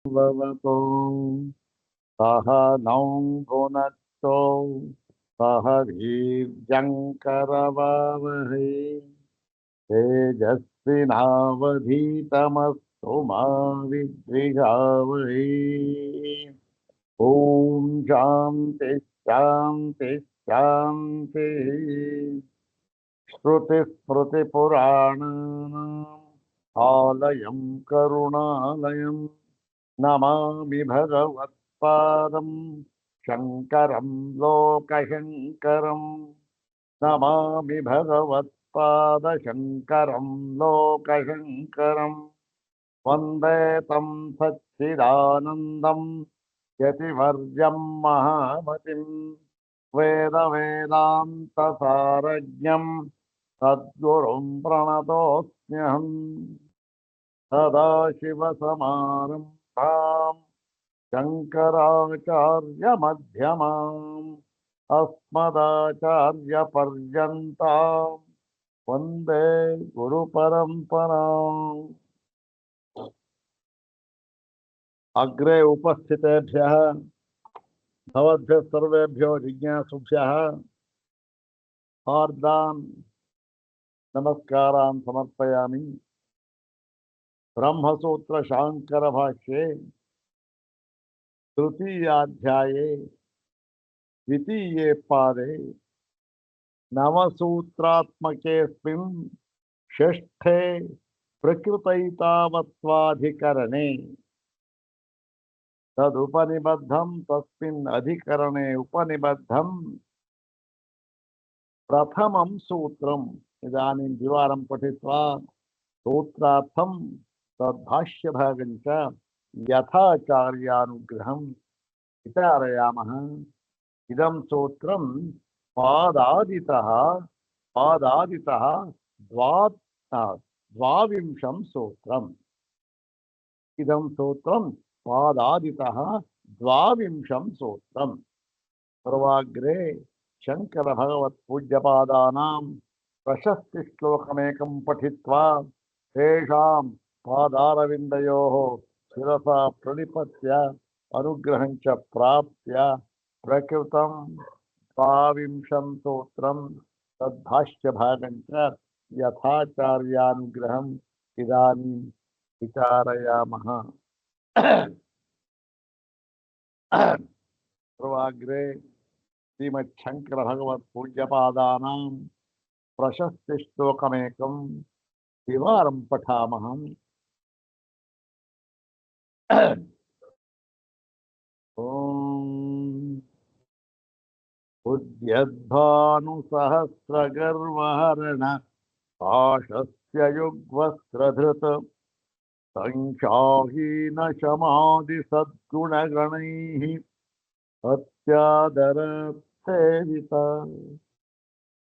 भवतु सह नौ भुनक्तु सह वीर्यङ्करवावहै तेजस्विनावधीतमस्तु मा विद्विषावहै। ॐ शान्ति शान्ति शान्तिः। श्रुतिस्मृतिपुराणानाम् आलयं करुणालयं नमामि भगवत्पादं शङ्करं लोकशङ्करं नमामि भगवत्पादशङ्करं लोकशङ्करं वन्दे तं सच्चिदानन्दं यतिवर्यं महामतिं वेदवेदान्तसारज्ञम् सद्गुरुं प्रणतोऽस्म्यहम् सदाशिवसमारम्भां शङ्कराचार्यमध्यमाम् अस्मदाचार्यपर्यन्तां वन्दे गुरुपरम्पराम्। अग्रे उपस्थितेभ्यः भवद्भ्यः सर्वेभ्यो जिज्ञासुभ्यः हार्दान् नमस्कारान् समर्पयामि। ब्रह्मसूत्र शांकर भाष्ये तृतीयाध्याये द्वितीये पादे नवसूत्रात्मकेऽस्मिन् षष्ठे प्रकृतैतावत्वाधिकरणे तदुपनिबद्धं तस्मिन् अधिकरणे उपनिबद्धं प्रथमं सूत्रम् इदानीं द्विवारं पठित्वा सूत्रार्थं तद्भाष्यभागं च यथाचार्यानुग्रहं विचारयामः। इदं सूत्रं पादादितः द्वाविंशं सूत्रम्। इदं सूत्रं पादादितः द्वाविंशं सूत्रम्। सर्वाग्रे शंकर भगवत पूज्यपादानां प्रशस्तिश्लोकमेकं पठित्वा तेषां पादारविन्दयोः शिरसा प्रणिपत्य अनुग्रहं च प्राप्य प्रकृतं द्वाविंशं सूत्रं तद्भाष्यभागं च यथाचार्यानुग्रहम् इदानीं विचारयामः। सर्वाग्रे श्रीमच्छंकर भगवत पूज्यपादानां प्रशस्तिश्लोकमेकं द्विवारं पठामः। उद्यद्भानुसहस्रगर्वहरण पाशस्य युग्वस्त्रधृत संख्याहीनशमादिसद्गुणगणैः अत्यादरसेविता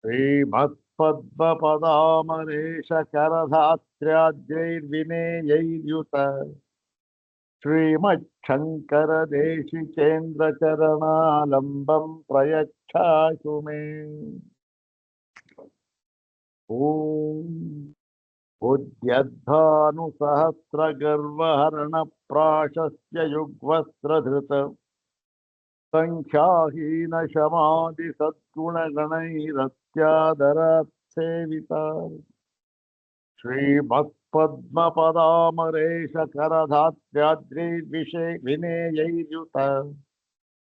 श्रीमत्पद्मपदामरेशकरधात्र्याद्यैर्विनेयैर्युत श्रीमच्छङ्करदेशिकेन्द्रचरणालम्बं प्रयच्छासु मे। ॐ उद्यद्भानुसहस्रगर्वहरणप्राशस्य युग्वस्त्रधृत संख्याहीनशमादिसद्गुणगणैरत्यादरात्सेविता श्रीमत्पद्मपदामरेशकरधात्र्याद्रिविनेयैर्युत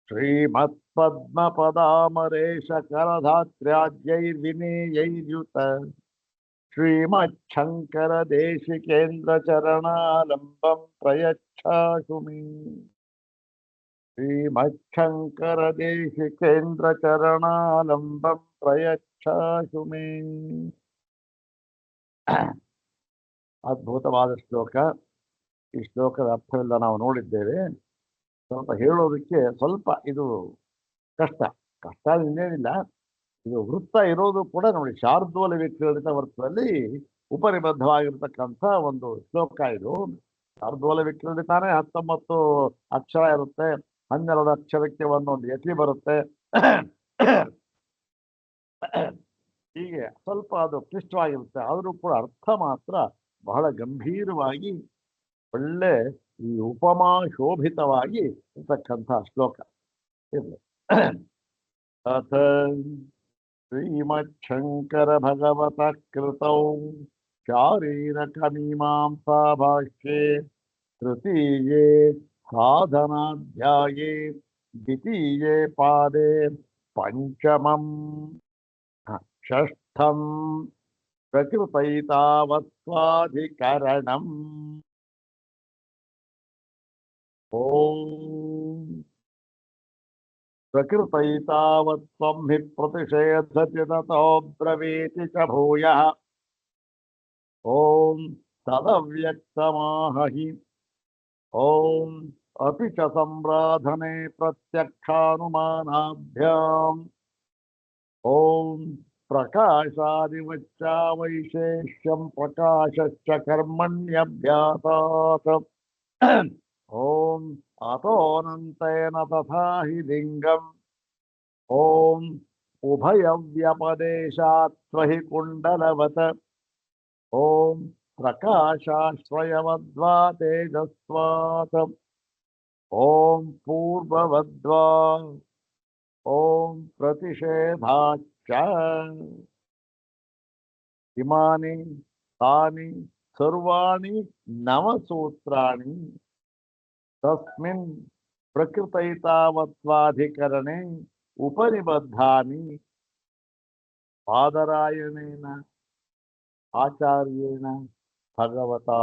श्रीमत्पद्मपदामरेशकरधात्र्याद्यैर्विनेयैर्युत श्रीमच्छङ्करदेशिकेन्द्रचरणालम्बं प्रयच्छासु मे। श्रीमच्छङ्करदेशिकेन्द्रचरणालम्बं प्रयच्छासु मे। ಅದ್ಭುತವಾದ ಶ್ಲೋಕ. ಈ ಶ್ಲೋಕದ ಅರ್ಥವೆಲ್ಲ ನಾವು ನೋಡಿದ್ದೇವೆ. ಸ್ವಲ್ಪ ಹೇಳೋದಕ್ಕೆ ಸ್ವಲ್ಪ ಇದು ಕಷ್ಟ ಇನ್ನೇನಿಲ್ಲ. ಇದು ವೃತ್ತ ಇರೋದು ಕೂಡ ನೋಡಿ ಶಾರ್ದೂಲ ವಿಕ್ರೀಡಿತ ವೃತ್ತದಲ್ಲಿ ಉಪನಿಬದ್ಧವಾಗಿರ್ತಕ್ಕಂಥ ಒಂದು ಶ್ಲೋಕ ಇದು. ಶಾರ್ದೂಲ ವಿಕ್ರೀಡಿತಾನೆ 19 ಅಕ್ಷರ ಇರುತ್ತೆ. 12 ಅಕ್ಷರಕ್ಕೆ ಒಂದೊಂದು ಯತಿ ಬರುತ್ತೆ. ಹೀಗೆ ಸ್ವಲ್ಪ ಅದು ಕ್ಲಿಷ್ಟವಾಗಿರುತ್ತೆ. ಆದರೂ ಕೂಡ ಅರ್ಥ ಮಾತ್ರ ಬಹಳ ಗಂಭೀರವಾಗಿ ಒಳ್ಳೆ ಈ ಉಪಮಾ ಶೋಭಿತವಾಗಿ ಇರ್ತಕ್ಕಂಥ ಶ್ಲೋಕ ಇರಲಿ. ಅಥ ಶ್ರೀಮಚ್ಛಂಕರ ಭಗವತ ಕೃತೌ ಶಾರೀರಕಮೀಮಾಂಸಾ ಭಾಷ್ಯೆ ತೃತೀಯೇ ಸಾಧನಾಧ್ಯಾಯೇ ದ್ವಿತೀಯೇ ಪಾದೇ ಪಂಚಮಂ ಷಷ್ಠಂ ಪ್ರಕೃತೈತಾವತ್ವಾಧಿಕರಣಂ. ಓಂ ಪ್ರಕೃತೈತಾವತ್ವಂ ಹಿ ಪ್ರತಿಷೇಧತಿ ತತೋ ಬ್ರವೀತಿ ಚ ಭೂಯಃ. ಓಂ ತದವ್ಯಕ್ತಮಾಹಿ. ಓಂ ಅಪಿ ಚ ಸಂರಾಧನೆ ಪ್ರತ್ಯಕ್ಷಾನುಮಾನಾಭ್ಯಾಂ. ಓಂ ಪ್ರಕಾಶಾದಿವಚ್ಚಾ ವೈಶೇಷ್ಯಂ ಪ್ರಕಾಶಶ್ಚ ಕರ್ಮಣ್ಯಭ್ಯಾಸಾತ್. ಓಂ ಅತೋನಂತೇನ ತಥಾ ಹಿ ಲಿಂಗಂ. ಓಂ ಉಭಯವ್ಯಪದೇಶಾತ್ವಹಿ ಕುಂಡಲವತ್. ಓಂ ಪ್ರಕಾಶಾಶ್ರಯವದ್ವಾ ತೇಜಸ್ವಾತ್. ಓಂ ಪೂರ್ವವದ್ವಾ. ಓಂ ಪ್ರತಿಷೇಧಾಚ್ಚ. ಇಮಾನಿ ತಾನಿ ಸರ್ವಾಣಿ ನವಸೂತ್ರಾಣಿ ತಸ್ಮಿನ್ ಪ್ರಕೃತೈತಾವತ್ವಾಧಿಕರಣೆ ಉಪನಿಬದ್ಧಾನಿ ಪಾದರಾಯಣೇನ ಆಚಾರ್ಯೇಣ ಭಗವತಾ.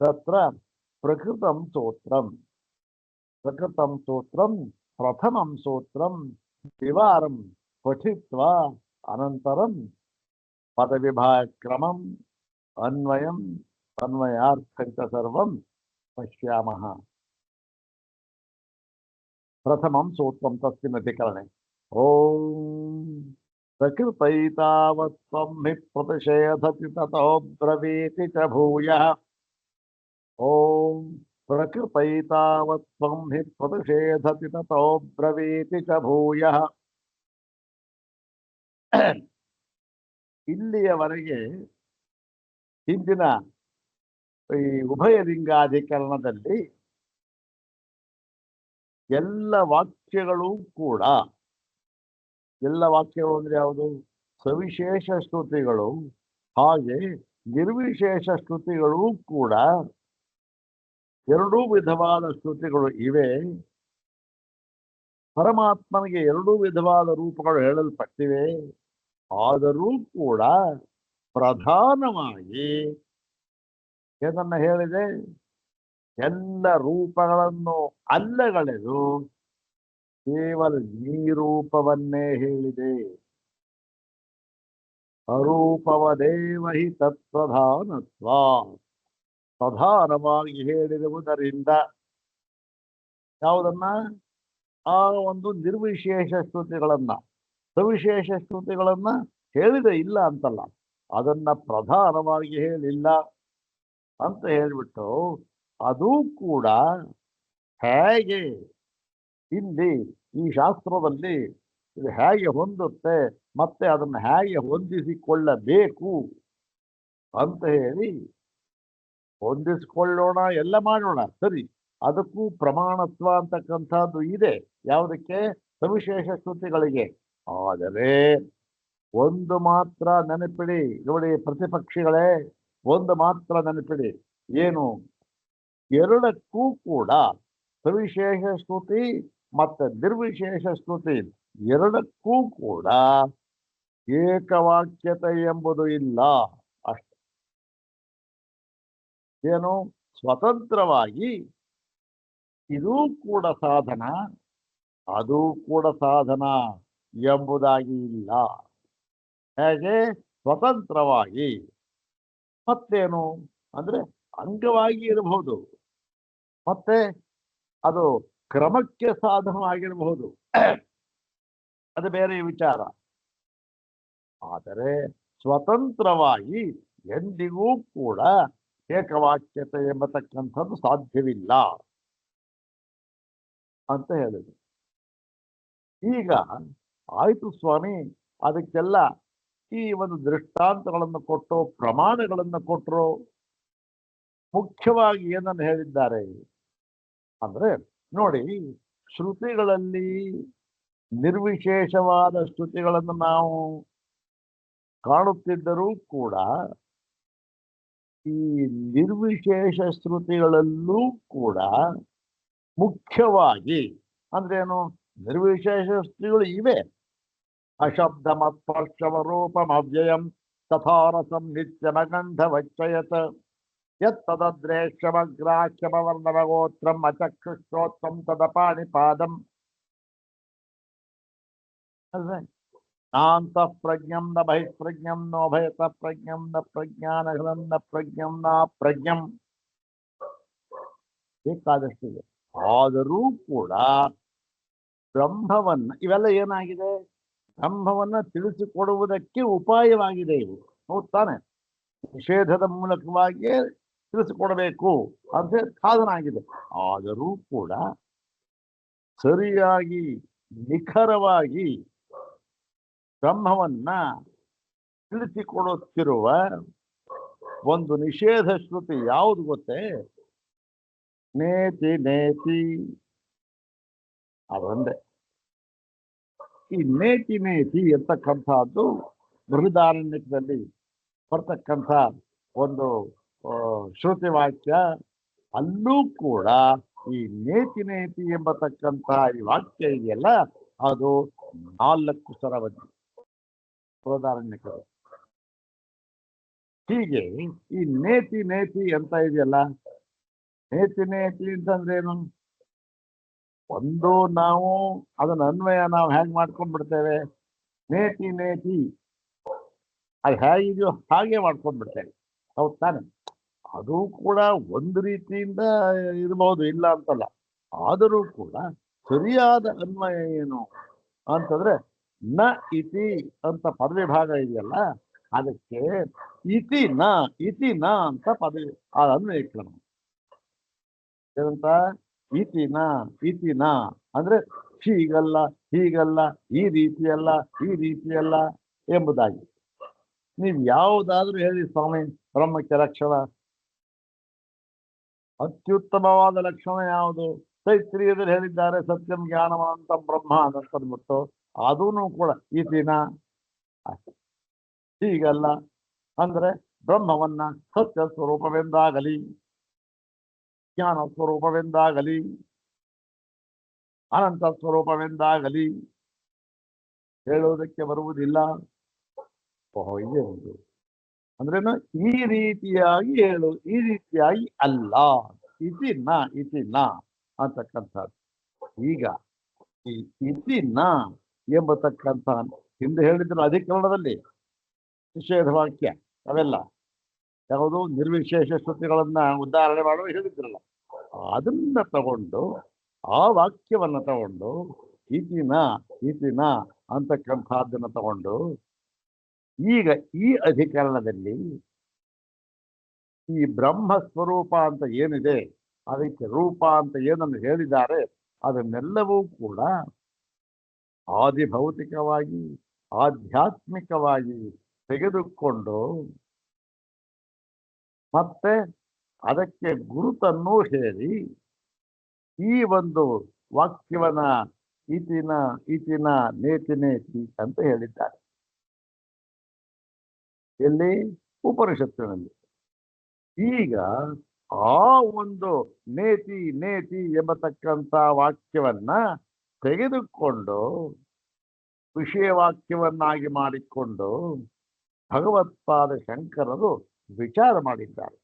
ತತ್ರ ಪ್ರಕೃತಂ ಸೂತ್ರಂ ಪ್ರಥಮಂ ಸೂತ್ರಂ ದ್ವಿವಾರಂ ಪಠಿತ್ವಾ ಅನಂತರಂ ಪದವಿಭಾಗಕ್ರಮಂ ಅನ್ವಯಂ ಅನ್ವಯಾರ್ಥಂಚ ಸರ್ವಂ ಪಶ್ಯಾಮಃ. ಪ್ರಥಮಂ ಸೂತ್ರಂ ತಸ್ಮಿನ್ ಅಧಿಕರಣೆ. ಓಂ ಪ್ರಕೃತೈತಾವತ್ವಂ ಹಿ ಪ್ರತಿಷೇಧತಿ ತತೋ ಬ್ರವೀತಿ ಚ ಭೂಯಃ. ಓಂ ಪ್ರಕೃತೈತಾವತ್ವಂ ಹಿ ಪ್ರತಿಷೇಧತಿ ತತೋ ಬ್ರವೀತಿ ಚ ಭೂಯಃ. ಇಲ್ಲಿಯವರೆಗೆ ಹಿಂದಿನ ಈ ಉಭಯ ಲಿಂಗಾಧಿಕರಣದಲ್ಲಿ ಎಲ್ಲ ವಾಕ್ಯಗಳು ಅಂದ್ರೆ ಯಾವುದು? ಸವಿಶೇಷ ಶ್ರುತಿಗಳು ಹಾಗೆ ನಿರ್ವಿಶೇಷ ಶ್ರುತಿಗಳು ಕೂಡ ಎರಡೂ ವಿಧವಾದ ಶ್ರುತಿಗಳು ಇವೆ. ಪರಮಾತ್ಮನಿಗೆ ಎರಡೂ ವಿಧವಾದ ರೂಪಗಳು ಹೇಳಲ್ಪಟ್ಟಿವೆ. ಆದರೂ ಕೂಡ ಪ್ರಧಾನವಾಗಿ ಏನನ್ನ ಹೇಳಿದೆ? ಎಲ್ಲ ರೂಪಗಳನ್ನು ಅಲ್ಲಗಳೆದು ಕೇವಲ ಈ ರೂಪವನ್ನೇ ಹೇಳಿದೆ. ಅರೂಪವದೇವ ಹಿ ತತ್ಪ್ರಧಾನತ್ವ. ಪ್ರಧಾನವಾಗಿ ಹೇಳಿರುವುದರಿಂದ ಯಾವುದನ್ನ? ಆ ಒಂದು ನಿರ್ವಿಶೇಷ ಶ್ರುತಿಗಳನ್ನ, ಸವಿಶೇಷ ಶ್ರುತಿಗಳನ್ನ ಹೇಳಿದೆ ಇಲ್ಲ ಅಂತಲ್ಲ, ಅದನ್ನ ಪ್ರಧಾನವಾಗಿ ಹೇಳಿಲ್ಲ ಅಂತ ಹೇಳಿಬಿಟ್ಟು ಅದು ಕೂಡ ಹೇಗೆ ಇಲ್ಲಿ ಈ ಶಾಸ್ತ್ರದಲ್ಲಿ ಇದು ಹೇಗೆ ಹೊಂದುತ್ತೆ ಮತ್ತೆ ಅದನ್ನು ಹೇಗೆ ಹೊಂದಿಸಿಕೊಳ್ಳಬೇಕು ಅಂತ ಹೇಳಿ ಹೊಂದಿಸಿಕೊಳ್ಳೋಣ, ಎಲ್ಲ ಮಾಡೋಣ ಸರಿ. ಅದಕ್ಕೂ ಪ್ರಮಾಣತ್ವ ಅಂತಕ್ಕಂಥದ್ದು ಇದೆ. ಯಾವುದಕ್ಕೆ? ಸವಿಶೇಷ ಶ್ರುತಿಗಳಿಗೆ. ಆದರೆ ಒಂದು ಮಾತ್ರ ನೆನಪಿಡಿ ನೋಡಿ ಪ್ರತಿಪಕ್ಷಿಗಳೇ, ಒಂದು ಮಾತ್ರ ನೆನಪಿಡಿ. ಏನು? ಎರಡಕ್ಕೂ ಕೂಡ ಸವಿಶೇಷ ಶ್ರುತಿ ಮತ್ತೆ ನಿರ್ವಿಶೇಷ ಶ್ರುತಿ ಎರಡಕ್ಕೂ ಕೂಡ ಏಕವಾಕ್ಯತೆ ಎಂಬುದು ಇಲ್ಲ. ಅಷ್ಟೆ. ಏನು? ಸ್ವತಂತ್ರವಾಗಿ ಇದೂ ಕೂಡ ಸಾಧನ ಅದೂ ಕೂಡ ಸಾಧನ ಎಂಬುದಾಗಿ ಇಲ್ಲ. ಹೇಗೆ? ಸ್ವತಂತ್ರವಾಗಿ. ಮತ್ತೇನು ಅಂದ್ರೆ ಅಂಗವಾಗಿ ಇರಬಹುದು, ಮತ್ತೆ ಅದು ಕ್ರಮಕ್ಕೆ ಸಾಧನವಾಗಿರಬಹುದು, ಅದು ಬೇರೆ ವಿಚಾರ. ಆದರೆ ಸ್ವತಂತ್ರವಾಗಿ ಎಂದಿಗೂ ಕೂಡ ಏಕವಾಕ್ಯತೆ ಎಂಬತಕ್ಕಂಥದ್ದು ಸಾಧ್ಯವಿಲ್ಲ ಅಂತ ಹೇಳಿದ್ರು. ಈಗ ಆಯ್ತು ಸ್ವಾಮಿ, ಅದಕ್ಕೆಲ್ಲ ಈ ಒಂದು ದೃಷ್ಟಾಂತಗಳನ್ನು ಕೊಟ್ಟು ಪ್ರಮಾಣಗಳನ್ನು ಕೊಟ್ಟರು. ಮುಖ್ಯವಾಗಿ ಏನನ್ನು ಹೇಳಿದ್ದಾರೆ ಅಂದ್ರೆ ನೋಡಿ, ಶ್ರುತಿಗಳಲ್ಲಿ ನಿರ್ವಿಶೇಷವಾದ ಶ್ರುತಿಗಳನ್ನು ನಾವು ಕಾಣುತ್ತಿದ್ದರೂ ಕೂಡ ಈ ನಿರ್ವಿಶೇಷ ಶ್ರುತಿಗಳಲ್ಲೂ ಕೂಡ ಮುಖ್ಯವಾಗಿ ಅಂದ್ರೇನು, ನಿರ್ವಿಶೇಷ ಶ್ರುತಿಗಳು ಇವೆ. ಅಶಬ್ದಮಸ್ಪರ್ಶವ ರೂಪಮವ್ಯಯಂ ತಥಾರಸಂ ನಿತ್ಯಮಗಂಧವಚ್ಚಯತ್ ಯತ್ತದ್ರೇಕ್ಷಮಗ್ರಾಹ್ಯಮವರ್ಣವಗೋತ್ರಂ ಅಚಕ್ಷುಶ್ರೋತ್ರಂ ತದಪಾಣಿಪಾದಂ ಅಲ್ವೇ. ನಾಂತಃ ಪ್ರಜ್ಞಂ ನ ಬಹಿಃಪ್ರಜ್ಞಂ ನೋಭಯತ ಪ್ರಜ್ಞಂ ನ ಪ್ರಜ್ಞಾನಘನಂ ನ ಪ್ರಜ್ಞಂ ನ ಪ್ರಜ್ಞಂ ಬೇಕಾದಷ್ಟಿದೆ. ಆದರೂ ಕೂಡ ಬ್ರಹ್ಮವನ್ನ, ಇವೆಲ್ಲ ಏನಾಗಿದೆ, ಬ್ರಹ್ಮವನ್ನ ತಿಳಿಸಿಕೊಡುವುದಕ್ಕೆ ಉಪಾಯವಾಗಿದೆ ಇವು, ಹೌದು ತಾನೆ? ನಿಷೇಧದ ಮೂಲಕವಾಗಿಯೇ ತಿಳಿಸಿಕೊಡಬೇಕು ಅಂತ ಸಾಧನ ಆಗಿದೆ. ಆದರೂ ಕೂಡ ಸರಿಯಾಗಿ ನಿಖರವಾಗಿ ಬ್ರಹ್ಮವನ್ನ ತಿಳಿಸಿಕೊಡುತ್ತಿರುವ ಒಂದು ನಿಷೇಧ ಶ್ರುತಿ ಯಾವುದು ಗೊತ್ತೇ? ನೇತಿ ನೇತಿ ಅದೊಂದೇ. ಈ ನೇತಿ ನೇತಿ ಎಂತಕ್ಕಂಥದ್ದು ಬೃಹದಾರಣ್ಯಕದಲ್ಲಿ ಬರ್ತಕ್ಕಂಥ ಒಂದು ಶ್ರುತಿ ವಾಕ್ಯ. ಅಲ್ಲೂ ಕೂಡ ಈ ನೇತಿ ನೇತಿ ಎಂಬತಕ್ಕಂಥ ಈ ವಾಕ್ಯ ಇದೆಯಲ್ಲ, ಅದು 4 ಸರಬದ್ಧಿ ಬೃಹದಾರಣ್ಯಕರು. ಹೀಗೆ ಈ ನೇತಿ ನೇತಿ ಅಂತ ಇದೆಯಲ್ಲ, ನೇತಿ ನೇತಿ ಅಂತಂದ್ರೇನು? ಒಂದು ನಾವು ಅದನ್ನ ಅನ್ವಯ ನಾವು ಹೇಗೆ ಮಾಡ್ಕೊಂಡ್ಬಿಡ್ತೇವೆ, ನೇತಿ ನೇತಿ ಅದು ಹೇಗಿದೆಯೋ ಹಾಗೆ ಮಾಡ್ಕೊಂಡ್ಬಿಡ್ತೇವೆ, ಹೌದು ತಾನೆ? ಅದು ಕೂಡ ಒಂದು ರೀತಿಯಿಂದ ಇರಬಹುದು, ಇಲ್ಲ ಅಂತಲ್ಲ. ಆದರೂ ಕೂಡ ಸರಿಯಾದ ಅನ್ವಯ ಏನು ಅಂತಂದ್ರೆ ನ ಇತಿ ಅಂತ ಪದವಿಭಾಗ ಇದೆಯಲ್ಲ, ಅದಕ್ಕೆ ಇತಿ ನ ಅಂತ ಪದವಿ ಅನ್ವಯಿಕರಣ. ಏನಂತ? ಇತಿ ನ ಅಂದ್ರೆ ಹೀಗಲ್ಲ ಹೀಗಲ್ಲ, ಈ ರೀತಿಯಲ್ಲ ಎಂಬುದಾಗಿ. ನೀವು ಯಾವುದಾದ್ರೂ ಹೇಳಿ ಸ್ವಾಮಿ, ಬ್ರಹ್ಮಕ್ಕೆ ಲಕ್ಷಣ, ಅತ್ಯುತ್ತಮವಾದ ಲಕ್ಷಣ ಯಾವುದು? ತೈತ್ರಿಯದಲ್ಲಿ ಹೇಳಿದ್ದಾರೆ, ಸತ್ಯಂ ಜ್ಞಾನವಂತ ಬ್ರಹ್ಮ ಅಂತಂದ್ಬಿಟ್ಟು ಅದೂ ಕೂಡ ಇತಿನ ಹೀಗಲ್ಲ ಅಂದ್ರೆ ಬ್ರಹ್ಮವನ್ನ ಸತ್ಯ ಸ್ವರೂಪವೆಂದಾಗಲಿ, ಜ್ಞಾನ ಸ್ವರೂಪವೆಂದಾಗಲಿ, ಅನಂತ ಸ್ವರೂಪವೆಂದಾಗಲಿ ಹೇಳುವುದಕ್ಕೆ ಬರುವುದಿಲ್ಲ. ಇದೆ ಒಂದು ಅಂದ್ರೇನು, ಈ ರೀತಿಯಾಗಿ ಹೇಳು, ಈ ರೀತಿಯಾಗಿ ಅಲ್ಲ, ಇತಿ ನ ಅಂತಕ್ಕಂಥದ್ದು. ಈಗ ಈ ಇತಿ ನ ಎಂಬತಕ್ಕಂಥ ಹಿಂದೆ ಹೇಳಿದ್ರು ಅಧಿಕರಣದಲ್ಲಿ ನಿಷೇಧ ವಾಕ್ಯ, ಅವೆಲ್ಲ ಯಾವುದು ನಿರ್ವಿಶೇಷ ಶ್ರುತಿಗಳನ್ನ ಉದಾಹರಣೆ ಮಾಡುವ ಹೇಳಿದ್ರಲ್ಲ, ಅದನ್ನ ತಗೊಂಡು ಆ ವಾಕ್ಯವನ್ನ ತಗೊಂಡು ಇತಿನ ಅಂತಕ್ಕಂಥದ್ದನ್ನ ತಗೊಂಡು ಈಗ ಈ ಅಧಿಕರಣದಲ್ಲಿ ಈ ಬ್ರಹ್ಮ ಸ್ವರೂಪ ಅಂತ ಏನಿದೆ, ಅದಕ್ಕೆ ರೂಪ ಅಂತ ಏನನ್ನು ಹೇಳಿದ್ದಾರೆ, ಅದನ್ನೆಲ್ಲವೂ ಕೂಡ ಆದಿಭೌತಿಕವಾಗಿ ಆಧ್ಯಾತ್ಮಿಕವಾಗಿ ತೆಗೆದುಕೊಂಡು ಮತ್ತೆ ಅದಕ್ಕೆ ಗುರುತನ್ನು ಹೇಳಿ ಈ ಒಂದು ವಾಕ್ಯವನ್ನ ಇತಿನ ನೇತಿ ನೇತಿ ಅಂತ ಹೇಳಿದ್ದಾರೆ. ಎಲ್ಲಿ? ಉಪನಿಷತ್ತಿನಲ್ಲಿ. ಈಗ ಆ ಒಂದು ನೇತಿ ಎಂಬತಕ್ಕಂಥ ವಾಕ್ಯವನ್ನ ತೆಗೆದುಕೊಂಡು ವಿಷಯವಾಕ್ಯವನ್ನಾಗಿ ಮಾಡಿಕೊಂಡು ಭಗವತ್ಪಾದ ಶಂಕರರು ವಿಚಾರ ಮಾಡಿದ್ದಾರೆ.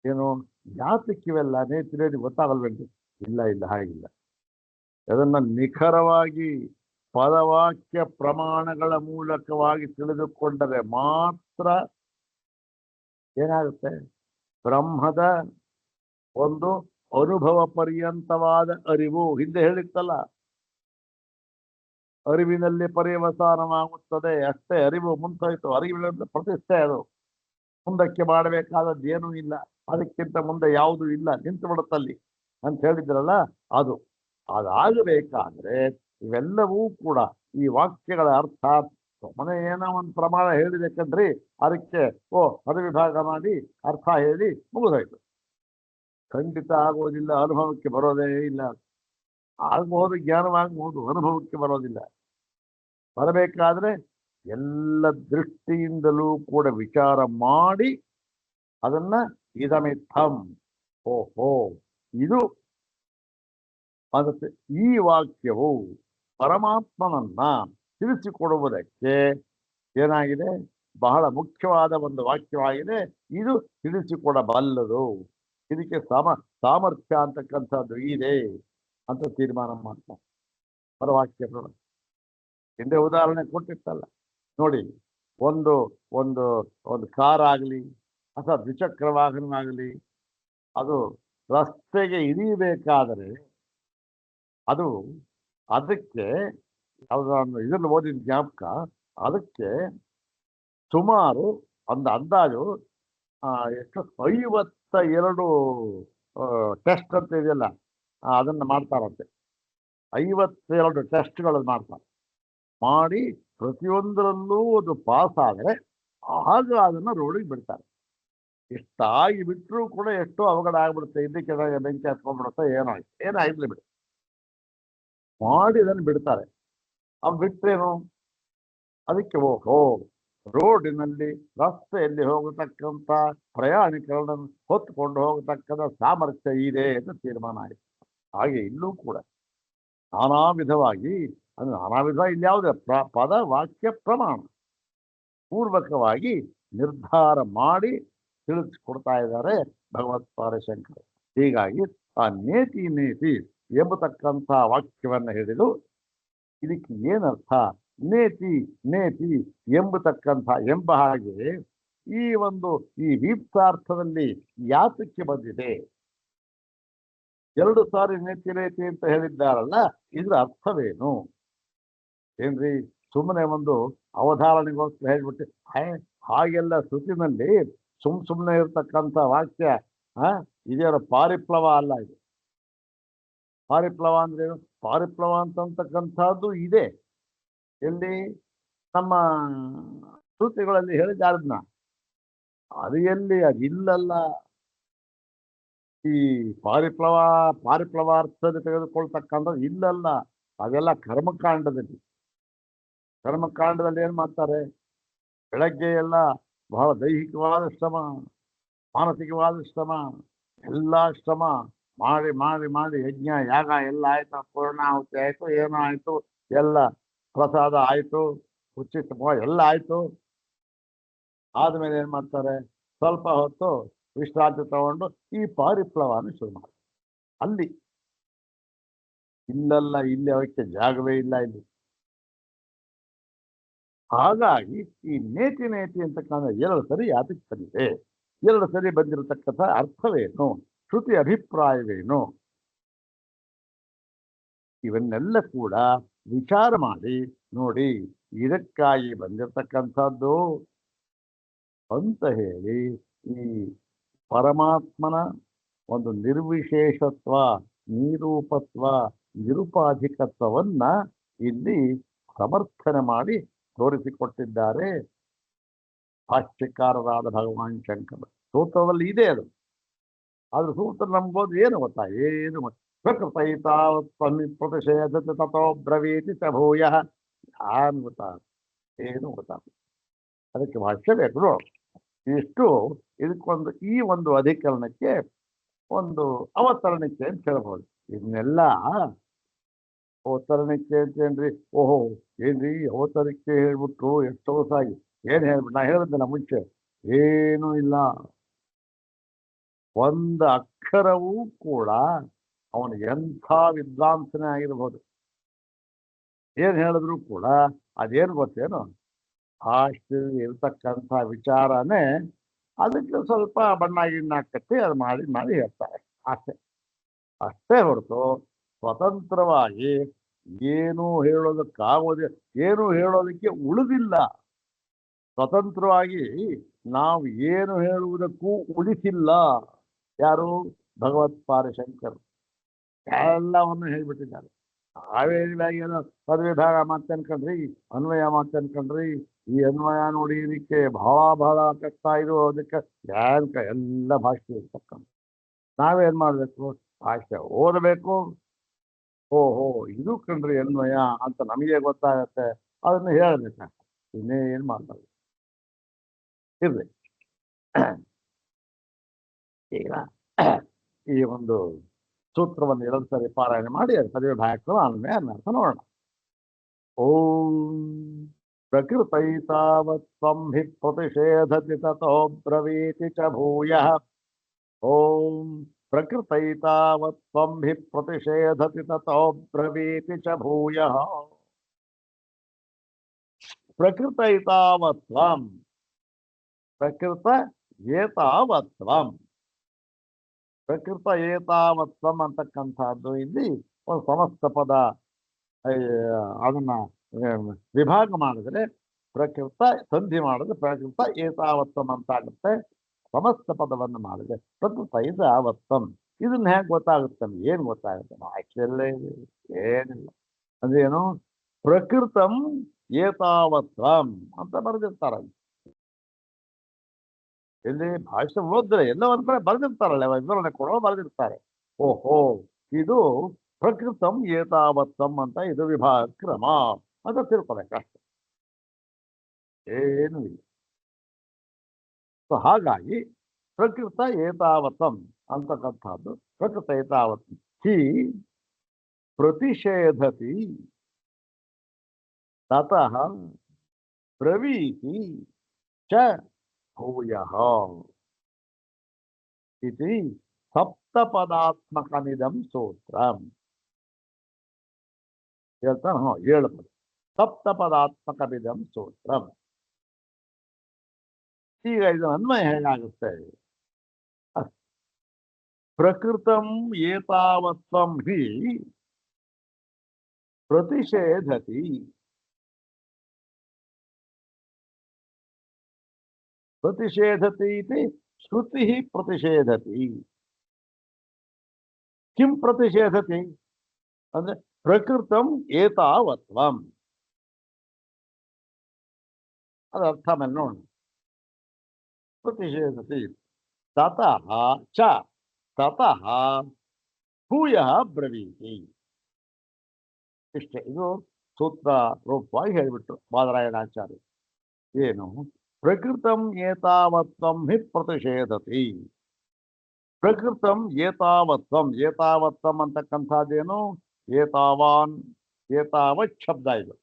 ಏನು ಯಾತಕ್ಕಿವೆಲ್ಲ ನೇತಿ ಗೊತ್ತಾಗಲ್ವೇನು? ಇಲ್ಲ, ಹಾಗಿಲ್ಲ. ಅದನ್ನ ನಿಖರವಾಗಿ ಪದವಾಕ್ಯ ಪ್ರಮಾಣಗಳ ಮೂಲಕವಾಗಿ ತಿಳಿದುಕೊಂಡರೆ ಮಾತ್ರ ಏನಾಗುತ್ತೆ, ಬ್ರಹ್ಮದ ಒಂದು ಅನುಭವ ಪರ್ಯಂತವಾದ ಅರಿವು. ಹಿಂದೆ ಹೇಳಿತ್ತಲ್ಲ, ಅರಿವಿನಲ್ಲಿ ಪರ್ಯವಸಾನವಾಗುತ್ತದೆ, ಅಷ್ಟೇ. ಅರಿವು ಮುಂತಾಯಿತು, ಅರಿವಿನ ಪ್ರತಿಷ್ಠೆ ಅದು. ಮುಂದಕ್ಕೆ ಮಾಡಬೇಕಾದದ್ದು ಏನೂ ಇಲ್ಲ, ಅದಕ್ಕಿಂತ ಮುಂದೆ ಯಾವುದೂ ಇಲ್ಲ, ನಿಂತು ಬಿಡುತ್ತಲ್ಲಿ ಅಂತ ಹೇಳಿದ್ರಲ್ಲ. ಅದಾಗಬೇಕಾದ್ರೆ ಇವೆಲ್ಲವೂ ಕೂಡ ಈ ವಾಕ್ಯಗಳ ಅರ್ಥ ಸುಮ್ಮನೆ ಏನೋ ಒಂದು ಪ್ರಮಾಣ ಹೇಳಿದೆ ಕಣ್ರಿ, ಅದಕ್ಕೆ ಅದು ವಿಭಾಗ ಮಾಡಿ ಅರ್ಥ ಹೇಳಿ ಮುಗಿದೋಯ್ತು. ಖಂಡಿತ ಆಗೋದಿಲ್ಲ, ಅನುಭವಕ್ಕೆ ಬರೋದೇ ಇಲ್ಲ. ಆಗ್ಬಹುದು, ಜ್ಞಾನವಾಗಬಹುದು, ಅನುಭವಕ್ಕೆ ಬರೋದಿಲ್ಲ. ಬರಬೇಕಾದ್ರೆ ಎಲ್ಲ ದೃಷ್ಟಿಯಿಂದಲೂ ಕೂಡ ವಿಚಾರ ಮಾಡಿ ಅದನ್ನ ಇದಮಿತ್ತಂ, ಓಹೋ ಇದು ಅದಕ್ಕೆ ಈ ವಾಕ್ಯವು ಪರಮಾತ್ಮನನ್ನ ತಿಳಿಸಿಕೊಡುವುದಕ್ಕೆ ಏನಾಗಿದೆ, ಬಹಳ ಮುಖ್ಯವಾದ ಒಂದು ವಾಕ್ಯವಾಗಿದೆ. ಇದು ತಿಳಿಸಿಕೊಡಬಲ್ಲದು, ಇದಕ್ಕೆ ಸಾಮರ್ಥ್ಯ ಅಂತಕ್ಕಂಥದ್ದು ಇದೆ ಅಂತ ತೀರ್ಮಾನ ಮಾಡ್ತಾರೆ ಪರವಾಕ್ಯಗಳು. ಹಿಂದೆ ಉದಾಹರಣೆ ಕೊಟ್ಟಿರ್ತಲ್ಲ ನೋಡಿ, ಒಂದು ಒಂದು ಒಂದು ಕಾರ್ ಆಗಲಿ ಅಥವಾ ದ್ವಿಚಕ್ರ ವಾಹನವಾಗಲಿ, ಅದು ರಸ್ತೆಗೆ ಇಳಿಬೇಕಾದರೆ ಅದು ಅದಕ್ಕೆ ಯಾವುದನ್ನು ಇದನ್ನು ಓದಿದ ಜ್ಞಾಪಕ, ಅದಕ್ಕೆ ಸುಮಾರು ಒಂದು ಅಂದಾಜು ಎಷ್ಟು 52 ಟೆಸ್ಟ್ ಅಂತ ಇದೆಯಲ್ಲ, ಅದನ್ನು ಮಾಡ್ತಾರಂತೆ. 52 ಟೆಸ್ಟ್ಗಳನ್ನು ಮಾಡ್ತಾರೆ. ಮಾಡಿ ಪ್ರತಿಯೊಂದರಲ್ಲೂ ಅದು ಪಾಸ್ ಆದರೆ ಆಗ ಅದನ್ನು ರೋಡಿಗೆ ಬಿಡ್ತಾರೆ. ಇಷ್ಟಾಗಿ ಬಿಟ್ಟರೂ ಕೂಡ ಎಷ್ಟೋ ಅವಘಡ ಆಗ್ಬಿಡುತ್ತೆ, ಇದಕ್ಕೆ ಬೆಂಕಿ ಹತ್ಕೊಂಡ್ಬಿಡುತ್ತೆ, ಏನಾಗಿರ್ಲಿ ಬಿಡಿ, ಮಾಡಿ ಅದನ್ನು ಬಿಡ್ತಾರೆ. ಅವು ಬಿಟ್ರೇನು, ಅದಕ್ಕೆ ಓಹೋ ರೋಡಿನಲ್ಲಿ ರಸ್ತೆಯಲ್ಲಿ ಹೋಗತಕ್ಕಂಥ ಪ್ರಯಾಣಿಕರನ್ನು ಹೊತ್ತುಕೊಂಡು ಹೋಗತಕ್ಕಂಥ ಸಾಮರ್ಥ್ಯ ಇದೆ ಅಂತ ತೀರ್ಮಾನ ಆಯಿತು. ಹಾಗೆ ಇಲ್ಲೂ ಕೂಡ ನಾನಾ ವಿಧವಾಗಿ, ಅದು ನಾನಾ ವಿಧ ಇಲ್ಲಿ ಯಾವುದೇ ಪದ ವಾಕ್ಯ ಪ್ರಮಾಣ ಪೂರ್ವಕವಾಗಿ ನಿರ್ಧಾರ ಮಾಡಿ ತಿಳಿಸ್ಕೊಡ್ತಾ ಇದ್ದಾರೆ ಭಗವತ್ಪಾದ ಶಂಕರ. ಹೀಗಾಗಿ ಆ ನೇತಿ ನೇತಿ ಎಂಬತಕ್ಕಂಥ ವಾಕ್ಯವನ್ನು ಹಿಡಿದು ಇದಕ್ಕೆ ಏನರ್ಥ, ನೇತಿ ನೇತಿ ಎಂಬತಕ್ಕಂಥ ಎಂಬ ಹಾಗೆ ಈ ವೀಪ್ತಾರ್ಥದಲ್ಲಿ ಯಾತಕ್ಕೆ ಬಂದಿದೆ, 2 ಸಾರಿ ನೇತಿ ನೇತಿ ಅಂತ ಹೇಳಿದ್ದಾರಲ್ಲ, ಇದ್ರ ಅರ್ಥವೇನು ಏನ್ರಿ? ಸುಮ್ಮನೆ ಒಂದು ಅವಧಾರಣೆಗೋಸ್ಕರ ಹೇಳ್ಬಿಟ್ಟು ಹಾಗೆಲ್ಲ ಶ್ರುತಿನಲ್ಲಿ ಸುಮ್ಮನೆ ಇರ್ತಕ್ಕಂಥ ವಾಕ್ಯ ಇದೇನು ಪಾರಿಪ್ಲವ ಅಲ್ಲ. ಇದು ಪಾರಿಪ್ಲವ ಅಂದ್ರೆ ಏನು? ಪಾರಿಪ್ಲವ ಅಂತಕ್ಕಂಥದ್ದು ಇದೆ ಎಲ್ಲಿ, ನಮ್ಮ ಶ್ರುತಿಗಳಲ್ಲಿ ಹೇಳಿದಾರದ್ನ, ಅದು ಎಲ್ಲಿ, ಅದಿಲ್ಲಲ್ಲ. ಈ ಪಾರಿಪ್ಲವಾರ್ಥದಲ್ಲಿ ತೆಗೆದುಕೊಳ್ತಕ್ಕಂಥದ್ದು ಇಲ್ಲಲ್ಲ, ಅದೆಲ್ಲ ಕರ್ಮಕಾಂಡದಲ್ಲಿ ಏನ್ ಮಾಡ್ತಾರೆ, ಬೆಳಗ್ಗೆ ಎಲ್ಲ ಬಹಳ ದೈಹಿಕವಾದ ಶ್ರಮ, ಮಾನಸಿಕವಾದ ಶ್ರಮ, ಎಲ್ಲ ಶ್ರಮ ಮಾಡಿ ಮಾಡಿ ಮಾಡಿ ಯಜ್ಞ ಯಾಗ ಎಲ್ಲ ಆಯ್ತು, ಪೂರ್ಣಾಹುತಿ ಆಯ್ತು, ಏನೋ ಆಯ್ತು, ಎಲ್ಲ ಪ್ರಸಾದ ಆಯ್ತು, ಉಚಿತ ಎಲ್ಲ ಆಯ್ತು. ಆದ್ಮೇಲೆ ಏನ್ ಮಾಡ್ತಾರೆ, ಸ್ವಲ್ಪ ಹೊತ್ತು ವಿಶ್ರಾಂತಿ ತಗೊಂಡು ಈ ಪಾರಿಪ್ಲವನ ಶುರು ಮಾಡ್ತಾರೆ. ಅಲ್ಲಿ ಇಲ್ಲಲ್ಲ, ಇಲ್ಲಿ ಅವಕ್ಕೆ ಜಾಗವೇ ಇಲ್ಲ ಇಲ್ಲಿ. ಹಾಗಾಗಿ ಈ ನೇತಿ ನೇತಿ ಅಂತಕ್ಕಂಥ 2 ಸರಿ ಯಾತಕ್ಕೆ ಬಂದಿದೆ, 2 ಸರಿ ಬಂದಿರತಕ್ಕಂಥ ಅರ್ಥವೇನು, ಶ್ರುತಿ ಅಭಿಪ್ರಾಯವೇನು, ಇವನ್ನೆಲ್ಲ ಕೂಡ ವಿಚಾರ ಮಾಡಿ ನೋಡಿ, ಇದಕ್ಕಾಗಿ ಬಂದಿರತಕ್ಕಂಥದ್ದು ಅಂತ ಹೇಳಿ ಈ ಪರಮಾತ್ಮನ ಒಂದು ನಿರ್ವಿಶೇಷತ್ವ, ನಿರೂಪತ್ವ, ನಿರುಪಾಧಿಕತ್ವವನ್ನ ಇಲ್ಲಿ ಸಮರ್ಥನೆ ಮಾಡಿ ತೋರಿಸಿಕೊಟ್ಟಿದ್ದಾರೆ ಭಾಷ್ಯಕಾರರಾದ ಭಗವಾನ್ ಶಂಕರ. ಸೂತ್ರದಲ್ಲಿ ಇದೆ ಅದು, ಆದ್ರೆ ಸೂತ್ರ ನಮ್ಗೋದು ಏನು ಗೊತ್ತಾ, ಏನು ಪ್ರಕೃತೈತಾವತ್ಪ್ರತಿಷೇಧ ತಥೋ ಬ್ರವೀತಿ ಚ ಭೂಯಃ, ಏನು ಗೊತ್ತಾ, ಏನು ಗೊತ್ತಾ. ಅದಕ್ಕೆ ಭಾಷ್ಯ ಬೇಕು. ಇಷ್ಟು ಇದಕ್ಕೊಂದು ಈ ಒಂದು ಅಧಿಕರಣಕ್ಕೆ ಒಂದು ಅವತರಣಿಕೆ ಅಂತ ಹೇಳ್ಬೋದು. ಇದನ್ನೆಲ್ಲ ಅವತರಣಿಕೆ ಅಂತೇನ್ರಿ, ಓಹೋ ಏನ್ರಿ ಅವತರಿಕೆ ಹೇಳ್ಬಿಟ್ರು ಎಷ್ಟೋ ಸಾಗಿ ಏನ್ ಹೇಳ್ಬಿಟ್ಟು, ನಾ ಹೇಳಿದ್ದೆಲ್ಲ ಮುಂಚೆ, ಏನೂ ಇಲ್ಲ. ಒಂದು ಅಕ್ಷರವೂ ಕೂಡ ಅವನು ಎಂಥ ವಿದ್ವಾಂಸನೇ ಆಗಿರ್ಬೋದು, ಏನ್ ಹೇಳಿದ್ರು ಕೂಡ ಅದೇನು ಗೊತ್ತೇನು, ಅಷ್ಟು ಇರ್ತಕ್ಕಂಥ ವಿಚಾರನೇ ಅದಕ್ಕೆ ಸ್ವಲ್ಪ ಬಣ್ಣ ಗಿಣ್ಣ ಕಟ್ಟಿ ಅದು ಮಾಡಿ ಮಾಡಿ ಹೇಳ್ತಾರೆ ಅಷ್ಟೇ ಹೊರತು ಸ್ವತಂತ್ರವಾಗಿ ಏನು ಹೇಳೋದಕ್ಕೆ ಉಳಿದಿಲ್ಲ. ಸ್ವತಂತ್ರವಾಗಿ ನಾವು ಏನು ಹೇಳುವುದಕ್ಕೂ ಉಳಿಸಿಲ್ಲ. ಯಾರು? ಭಗವತ್ಪಾದ ಶಂಕರ್ ಎಲ್ಲವನ್ನು ಹೇಳ್ಬಿಟ್ಟಿದ್ದಾರೆ. ನಾವೇನಿಲ್ಲ ಪದವಿ ಭಾಗ ಮತ್ತೆ ಅನ್ಕೊಂಡ್ರಿ, ಅನ್ವಯ ಮತ್ತೆ ಅನ್ಕೊಂಡ್ರಿ. ಈ ಅನ್ವಯ ನೋಡಿ ಇದಕ್ಕೆ ಬಹಳ ಕಷ್ಟ ಇದು. ಅದಕ್ಕೆ ಎಲ್ಲ ಭಾಷೆ ಇರ್ತಕ್ಕಂಥ ನಾವೇನ್ ಮಾಡ್ಬೇಕು? ಭಾಷೆ ಓದಬೇಕು. ಓಹೋ ಇದು ಕಣ್ರಿ ಅನ್ವಯ ಅಂತ ನಮಗೆ ಗೊತ್ತಾಗತ್ತೆ. ಅದನ್ನ ಹೇಳ್ಬೇಕು. ಇನ್ನೇನ್ ಮಾಡ್ತಾರೆ ಇರ್ಲಿ. ಈಗ ಈ ಒಂದು ಸೂತ್ರವನ್ನು 2 ಸರಿ ಪಾರಾಯಣ ಮಾಡಿ ಅದು ಪದವಿ ಭಾಗಕ್ಕೂ ಅನ್ವಯ ಅರ್ಥ ನೋಡೋಣ. ಓಂ ಪ್ರಕೃತೈತಾವತ್ವಂ ಹಿ ಪ್ರತಿಷೇಧತಿ ತತೋ ಬ್ರವೀತಿ ಚ ಭೂಯಃ. ಓಂ ಪ್ರಕೃತೈತಾವತ್ವಂ ಹಿ ಪ್ರತಿಷೇಧತಿ ತತೋ ಬ್ರವೀತಿ ಚ ಭೂಯಃ. ಪ್ರಕೃತೈತಾವತ್ವಂ, ಪ್ರಕೃತ ಏತಾವತ್ವಂ, ಪ್ರಕೃತ ಏತಾವತ್ವಂ ಅಂತಕ್ಕಂಥದ್ದು ಇಲ್ಲಿ ಒಂದು ಸಮಸ್ತ ಪದ. ಅದನ್ನ ವಿಭಾಗ ಮಾಡಿದ್ರೆ ಪ್ರಕೃತ ಸಂಧಿ ಮಾಡಿದ್ರೆ ಪ್ರಕೃತ ಏತಾವತ್ವಂ ಅಂತಾಗುತ್ತೆ. ಸಮಸ್ತ ಪದವನ್ನು ಮಾಡಿದ್ರೆ ಪ್ರಕೃತ ಏತಾವತ್ವಂ. ಇದನ್ನ ಹೇಗೆ ಗೊತ್ತಾಗುತ್ತೆ? ಏನ್ ಗೊತ್ತಾಗುತ್ತೆ? ಆಕ್ಚುಯಲ್ಲೇ ಏನಿಲ್ಲ. ಅದೇನು ಪ್ರಕೃತಂ ಏತಾವತ್ವಂ ಅಂತ ಬರೆದಿರ್ತಾರ. ಇಲ್ಲಿ ಭಾಷೆ ಓದ್ರೆ ಎಲ್ಲ ಒಂದ್ ಕಡೆ ಬರೆದಿರ್ತಾರಲ್ಲ, ವಿವರಣೆ ಕೊಡೋ ಬರೆದಿರ್ತಾರೆ. ಓಹೋ ಇದು ಪ್ರಕೃತಂ ಏತಾವತ್ವಂ ಅಂತ ಇದು ವಿಭಾಗ ಕ್ರಮ ಅಂತ ತಿಳ್ಕೊಬೇಕಷ್ಟೆ, ಏನು ಇಲ್ಲ. ಸೊ ಹಾಗಾಗಿ ಪ್ರಕೃತ ಏತಾವತ್ವಂ ಅಂತಕ್ಕಂಥದ್ದು ಪ್ರಕೃತ ಏತಾವತ್ವಂ ಹಿ ಪ್ರತಿಷೇಧತಿ ತತಃ ಬ್ರವೀತಿ ಚ ಭೂಯಃ ಇತಿ ಸಪ್ತಪದಾತ್ಮಕಮಿದಂ ಸೂತ್ರಂ. ಹೇಳ್ತಾನೆ 7 ಪದ. ಸಪ್ತಪದಾತ್ಮಕಮಿದಂ ಸೂತ್ರಂ. ಈಗ ಇದು ಅನ್ವಯ ಹೇಗಾಗುತ್ತೆ? ಪ್ರಕೃತಂ ಏತಾವತ್ವಂ ಹಿ ಪ್ರತಿಷೇಧತಿ. ಪ್ರತಿಷೇಧತಿ ಇತಿ ಶ್ರುತಿ ಪ್ರತಿಷೇಧತಿ. ಕಿಂ ಪ್ರತಿಷೇಧತಿ ಅಂದ್ರೆ ಪ್ರಕೃತಂ ಏತಾವತ್ವಂ. ಅದ ಅರ್ಥ ಮೇಲೆ ನೋಡೋಣ. ಪ್ರತಿಷೇಧತಿ ತತಃ ಚ ತತಃ ಭೂಯಃ ಬ್ರವೀತಿ. ಇಷ್ಟೇ. ಇದು ಸೂತ್ರ ರೂಪವಾಗಿ ಹೇಳಿಬಿಟ್ರು ಬಾದರಾಯಣಾಚಾರ್ಯ. ಏನು? ಪ್ರಕೃತಂ ಏತಾವತ್ವಂ ಹಿ ಪ್ರತಿಷೇಧತಿ. ಪ್ರಕೃತಂ ಏತಾವತ್ವಂ. ಏತಾವತ್ವಂ ಅಂತಕ್ಕಂಥದ್ದೇನು? ಏತಾವಾನ್, ಏತಾವತ್ ಶಬ್ದ ಇದು.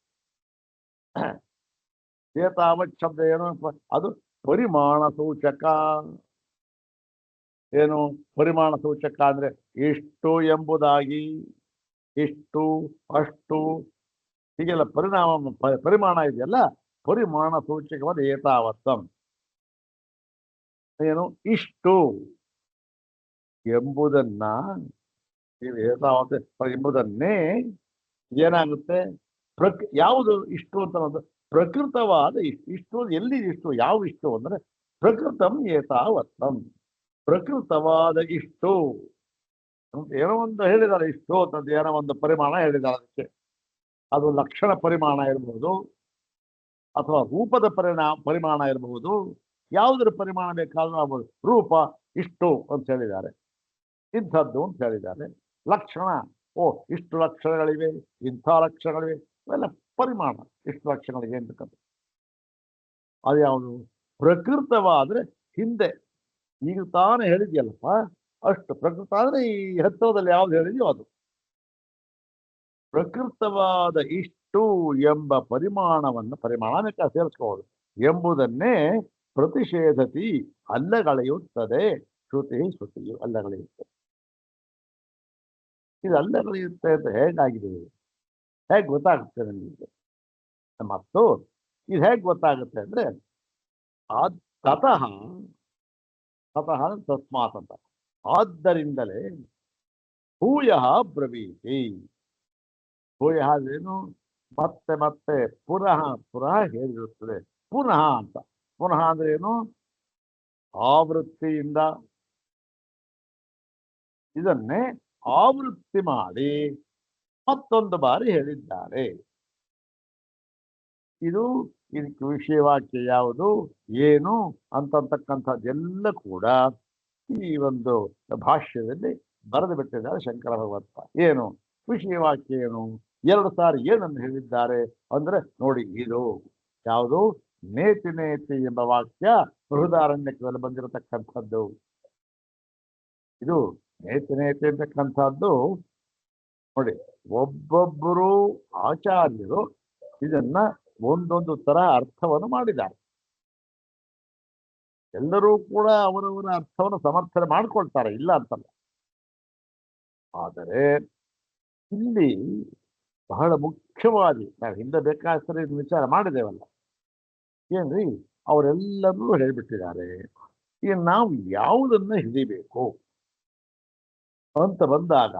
ಏತಾವತ್ ಶಬ್ದ ಏನು? ಅದು ಪರಿಮಾಣ ಸೂಚಕ. ಏನು ಪರಿಮಾಣ ಸೂಚಕ ಅಂದ್ರೆ ಇಷ್ಟು ಎಂಬುದಾಗಿ, ಇಷ್ಟು, ಅಷ್ಟು, ಹೀಗೆಲ್ಲ ಪರಿಮಾಣ ಇದೆಯಲ್ಲ, ಪರಿಮಾಣ ಸೂಚಕವಾದ ಏತಾವತ್ವಂ. ಏನು? ಇಷ್ಟು ಎಂಬುದನ್ನ, ಏತಾವತ್ ಎಂಬುದನ್ನೇ ಏನಾಗುತ್ತೆ? ಯಾವುದು ಇಷ್ಟು ಅಂತ ಅನ್ನೋದು ಪ್ರಕೃತವಾದ ಇಷ್ಟು. ಇಷ್ಟು ಎಲ್ಲಿ ಇಷ್ಟು? ಯಾವ ಇಷ್ಟು ಅಂದ್ರೆ ಪ್ರಕೃತಂ ಏತಾವತ್ವಂ. ಪ್ರಕೃತವಾದ ಇಷ್ಟು ಏನೋ ಒಂದು ಹೇಳಿದ್ದಾರೆ. ಇಷ್ಟು ಅಂತದ್ದು ಏನೋ ಒಂದು ಪರಿಮಾಣ ಹೇಳಿದ್ದಾರೆ. ಅದಕ್ಕೆ ಅದು ಲಕ್ಷಣ ಪರಿಮಾಣ ಇರಬಹುದು, ಅಥವಾ ರೂಪದ ಪರಿಮಾಣ ಇರಬಹುದು. ಯಾವುದರ ಪರಿಮಾಣ ಬೇಕಾದ್ರೂ ಆಗ್ಬೋದು. ರೂಪ ಇಷ್ಟು ಅಂತ ಹೇಳಿದ್ದಾರೆ, ಇಂಥದ್ದು ಅಂತ ಹೇಳಿದ್ದಾರೆ. ಲಕ್ಷಣ, ಓ ಇಷ್ಟು ಲಕ್ಷಣಗಳಿವೆ, ಇಂಥ ಲಕ್ಷಣಗಳಿವೆ, ಇವೆಲ್ಲ ಪರಿಮಾಣ. ಇಷ್ಟು ಲಕ್ಷಣಗಳಿಗೆ ಏನ್ ಬೇಕಂತ. ಅದು ಯಾವುದು? ಪ್ರಕೃತವಾದ್ರೆ ಹಿಂದೆ ಈಗ ತಾನೇ ಹೇಳಿದ್ಯಲ್ಲಪ್ಪ ಅಷ್ಟು. ಪ್ರಕೃತ ಅಂದ್ರೆ ಈ ಹತ್ತಿರದಲ್ಲಿ ಯಾವ್ದು ಹೇಳಿದ್ಯೋ ಅದು. ಪ್ರಕೃತವಾದ ಇಷ್ಟು ಎಂಬ ಪರಿಮಾಣವನ್ನು ಸೇರಿಸ್ಕೋಬಹುದು ಎಂಬುದನ್ನೇ ಪ್ರತಿಷೇಧತಿ ಅಲ್ಲಗಳೆಯುತ್ತದೆ. ಶ್ರುತಿಯು ಅಲ್ಲಗಳೆಯುತ್ತದೆ. ಇದು ಅಲ್ಲಗಳೆಯುತ್ತೆ ಅಂತ ಹೇಗಾಗಿದೆ? ಹೇಗೆ ಗೊತ್ತಾಗುತ್ತೆ ನಮಗೆ? ಮತ್ತು ಇದು ಹೇಗೆ ಗೊತ್ತಾಗುತ್ತೆ ಅಂದ್ರೆ ತತಃ ತಸ್ಮಾತ್ ಅಂತ. ಆದ್ದರಿಂದಲೇ ಭೂಯಃ ಬ್ರವೀತಿ. ಭೂಯಃ ಏನು? ಮತ್ತೆ ಮತ್ತೆ ಪುನಃ ಹೇಳಿರುತ್ತದೆ. ಪುನಃ ಅಂತ. ಪುನಃ ಅಂದ್ರೆ ಏನು? ಆವೃತ್ತಿಯಿಂದ. ಇದನ್ನೇ ಆವೃತ್ತಿ ಮಾಡಿ ಮತ್ತೊಂದು ಬಾರಿ ಹೇಳಿದ್ದಾರೆ. ಇದಕ್ಕೆ ವಿಷಯವಾಕ್ಯ ಯಾವುದು, ಏನು ಅಂತಕ್ಕಂಥದ್ದೆಲ್ಲ ಕೂಡ ಈ ಒಂದು ಭಾಷ್ಯದಲ್ಲಿ ಬರೆದು ಬಿಟ್ಟಿದ್ದಾರೆ ಶಂಕರ ಭಗವತ್ಪಾದ. ಏನು ವಿಷಯವಾಕ್ಯ, ಏನು 2 ಸಾರಿ ಏನನ್ನು ಹೇಳಿದ್ದಾರೆ ಅಂದ್ರೆ ನೋಡಿ, ಇದು ಯಾವುದು ನೇತಿ ನೇತಿ ಎಂಬ ವಾಕ್ಯ ಬೃಹದಾರಣ್ಯಕದಲ್ಲಿ ಬಂದಿರತಕ್ಕಂಥದ್ದು. ಇದು ನೇತಿ ನೇತಿ ಅಂತಕ್ಕಂಥದ್ದು ನೋಡಿ, ಒಬ್ಬೊಬ್ಬರು ಆಚಾರ್ಯರು ಇದನ್ನ ಒಂದೊಂದು ತರ ಅರ್ಥವನ್ನು ಮಾಡಿದ್ದಾರೆ. ಎಲ್ಲರೂ ಕೂಡ ಅವರವರ ಅರ್ಥವನ್ನು ಸಮರ್ಥನೆ ಮಾಡ್ಕೊಳ್ತಾರೆ, ಇಲ್ಲ ಅಂತಲ್ಲ. ಆದರೆ ಇಲ್ಲಿ ಬಹಳ ಮುಖ್ಯವಾಗಿ ನಾವು ಹಿಂದೆ ಬೇಕಾದ್ರೆ ವಿಚಾರ ಮಾಡಿದೇವಲ್ಲ, ಏನ್ರಿ ಅವರೆಲ್ಲರೂ ಹೇಳ್ಬಿಟ್ಟಿದ್ದಾರೆ. ಈಗ ನಾವು ಯಾವುದನ್ನ ಹಿಡಿಬೇಕು ಅಂತ ಬಂದಾಗ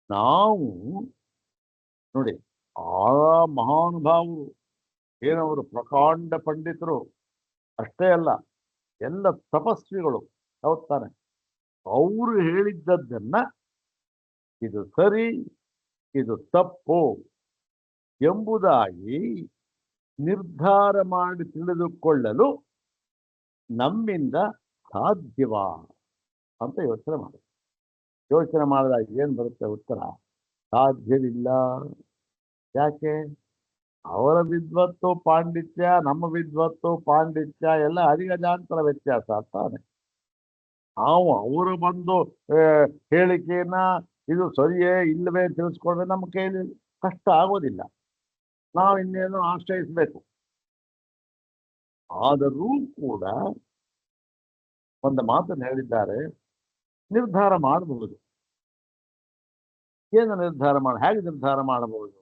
ನಾವು ನೋಡಿ, ಆ ಮಹಾನುಭಾವರು ಏನವರು ಪ್ರಕಾಂಡ ಪಂಡಿತರು ಅಷ್ಟೇ ಅಲ್ಲ, ಎಲ್ಲ ತಪಸ್ವಿಗಳು, ಹೌದ್ ತಾನೆ? ಅವರು ಹೇಳಿದ್ದನ್ನ ಇದು ಸರಿ ಇದು ತಪ್ಪು ಎಂಬುದಾಗಿ ನಿರ್ಧಾರ ಮಾಡಿ ತಿಳಿದುಕೊಳ್ಳಲು ನಮ್ಮಿಂದ ಸಾಧ್ಯವಾ ಅಂತ ಯೋಚನೆ ಮಾಡಿದಾಗ ಏನ್ ಬರುತ್ತೆ ಉತ್ತರ? ಸಾಧ್ಯವಿಲ್ಲ. ಯಾಕೆ? ಅವರ ವಿದ್ವತ್ತು ಪಾಂಡಿತ್ಯ, ನಮ್ಮ ವಿದ್ವತ್ತು ಪಾಂಡಿತ್ಯ ಎಲ್ಲ ಅಧಿಗಜಾಂತರ ವ್ಯತ್ಯಾಸ ತಾನೆ. ನಾವು ಅವರು ಬಂದು ಹೇಳಿಕೆಯನ್ನ ಇದು ಸರಿಯೇ ಇಲ್ಲವೇ ತಿಳಿಸ್ಕೊಂಡ್ರೆ ನಮ್ಮ ಕೈಯಲ್ಲಿ ಕಷ್ಟ ಆಗೋದಿಲ್ಲ, ನಾವು ಇನ್ನೇನು ಆಶ್ರಯಿಸಬೇಕು. ಆದರೂ ಕೂಡ ಒಂದು ಮಾತನ್ನು ಹೇಳಿದ್ದಾರೆ, ನಿರ್ಧಾರ ಮಾಡಬಹುದು. ಏನು ನಿರ್ಧಾರ ಹೇಗೆ ನಿರ್ಧಾರ ಮಾಡಬಹುದು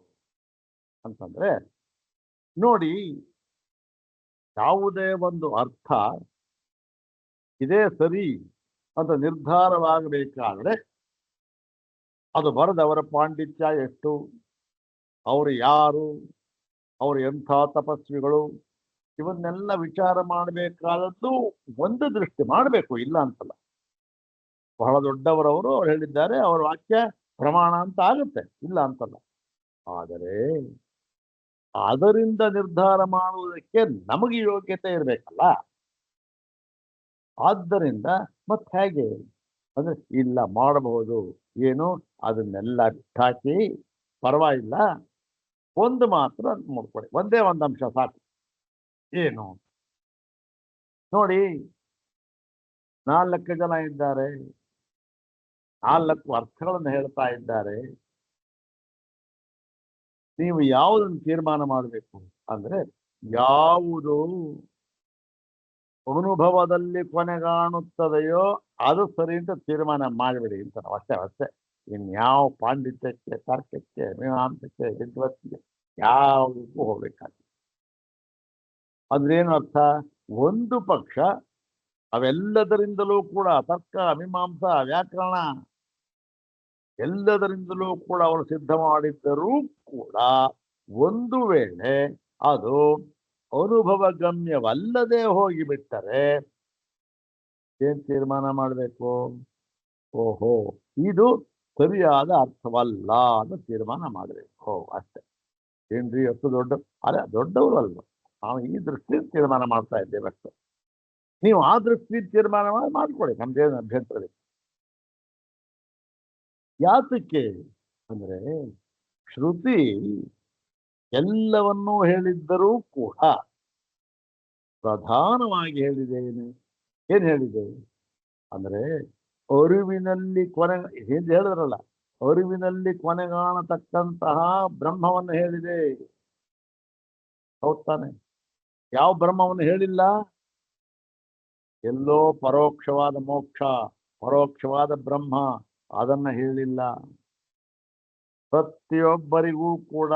ಅಂತಂದ್ರೆ ನೋಡಿ, ಯಾವುದೇ ಒಂದು ಅರ್ಥ ಇದೇ ಸರಿ ಅಂತ ನಿರ್ಧಾರವಾಗಬೇಕಾದ್ರೆ ಅದು ಬರೆದವರ ಪಾಂಡಿತ್ಯ ಎಷ್ಟು, ಅವರು ಯಾರು, ಅವರು ಎಂಥ ತಪಸ್ವಿಗಳು, ಇವನ್ನೆಲ್ಲ ವಿಚಾರ ಮಾಡಬೇಕಾದದ್ದು ಒಂದು ದೃಷ್ಟಿ ಮಾಡಬೇಕು, ಇಲ್ಲ ಅಂತಲ್ಲ. ಬಹಳ ದೊಡ್ಡವರವರು ಅವ್ರು ಹೇಳಿದ್ದಾರೆ, ಅವರ ವಾಕ್ಯ ಪ್ರಮಾಣ ಅಂತ ಆಗುತ್ತೆ, ಇಲ್ಲ ಅಂತಲ್ಲ. ಆದರೆ ಅದರಿಂದ ನಿರ್ಧಾರ ಮಾಡುವುದಕ್ಕೆ ನಮಗೆ ಯೋಗ್ಯತೆ ಇರಬೇಕಲ್ಲ. ಆದ್ದರಿಂದ ಮತ್ತೆ ಹೇಗೆ ಅಂದ್ರೆ, ಇಲ್ಲ ಮಾಡಬಹುದು, ಏನು ಅದನ್ನೆಲ್ಲ ಬಿಟ್ಟಾಕಿ ಪರವಾಗಿಲ್ಲ, ಒಂದು ಮಾತ್ರ ನೋಡ್ಕೊಳ್ಳಿ, ಒಂದೇ ಒಂದು ಅಂಶ ಸಾಕು. ಏನು ನೋಡಿ, 4 ಜನ ಇದ್ದಾರೆ, 4 ಅರ್ಥಗಳನ್ನು ಹೇಳ್ತಾ ಇದ್ದಾರೆ. ನೀವು ಯಾವುದನ್ನು ತೀರ್ಮಾನ ಮಾಡಬೇಕು ಅಂದ್ರೆ, ಯಾವುದು ಅನುಭವದಲ್ಲಿ ಕೊನೆಗಾಣುತ್ತದೆಯೋ ಅದು ಸರಿ ಅಂತ ತೀರ್ಮಾನ ಮಾಡಿಬಿಡಿ ಅಂತ. ಅಷ್ಟೇ. ಇನ್ಯಾವ ಪಾಂಡಿತ್ಯಕ್ಕೆ, ತರ್ಕಕ್ಕೆ, ಮೀಮಾಂಸಕ್ಕೆ, ವಿದ್ವತ್ತಿಗೆ ಯಾವುದಕ್ಕೂ ಹೋಗ್ಬೇಕಾಗಿ. ಅಂದ್ರೇನು ಅರ್ಥ? ಒಂದು ಪಕ್ಷ ಅವೆಲ್ಲದರಿಂದಲೂ ಕೂಡ, ತರ್ಕ, ಮೀಮಾಂಸ, ವ್ಯಾಕರಣ ಎಲ್ಲದರಿಂದಲೂ ಕೂಡ ಅವರು ಸಿದ್ಧ ಮಾಡಿದ್ದರೂ ಕೂಡ ಒಂದು ವೇಳೆ ಅದು ಅನುಭವ ಗಮ್ಯವಲ್ಲದೆ ಹೋಗಿಬಿಟ್ಟರೆ ಏನ್ ತೀರ್ಮಾನ ಮಾಡಬೇಕು? ಓಹೋ, ಇದು ಸರಿಯಾದ ಅರ್ಥವಲ್ಲ ಅಂತ ತೀರ್ಮಾನ ಮಾಡಬೇಕು ಅಷ್ಟೇ. ಏನ್ರಿ ಅಷ್ಟು ದೊಡ್ಡವರು ಅಲ್ವ, ನಾವು ಈ ದೃಷ್ಟಿಯಿಂದ ತೀರ್ಮಾನ ಮಾಡ್ತಾ ಇದ್ದೇವೆ ಅಷ್ಟೇ. ನೀವು ಆ ದೃಷ್ಟಿಯಿಂದ ತೀರ್ಮಾನ ಮಾಡ್ಕೊಳ್ಳಿ, ನಮ್ದೇನು ಅಭ್ಯಂತರ. ಯಾತಕ್ಕೆ ಅಂದ್ರೆ, ಶ್ರುತಿ ಎಲ್ಲವನ್ನೂ ಹೇಳಿದ್ದರೂ ಕೂಡ ಪ್ರಧಾನವಾಗಿ ಹೇಳಿದೆ. ಏನ್ ಹೇಳಿದೆ ಅಂದ್ರೆ, ಅರಿವಿನಲ್ಲಿ ಹಿಂದೆ ಹೇಳಿದ್ರಲ್ಲ, ಅರಿವಿನಲ್ಲಿ ಕೊನೆಗಾಣತಕ್ಕಂತಹ ಬ್ರಹ್ಮವನ್ನು ಹೇಳಿದೆ. ಹೌದ್ ತಾನೆ? ಯಾವ ಬ್ರಹ್ಮವನ್ನು ಹೇಳಿಲ್ಲ? ಎಲ್ಲೋ ಪರೋಕ್ಷವಾದ ಮೋಕ್ಷ, ಪರೋಕ್ಷವಾದ ಬ್ರಹ್ಮ, ಅದನ್ನ ಹೇಳಿಲ್ಲ. ಪ್ರತಿಯೊಬ್ಬರಿಗೂ ಕೂಡ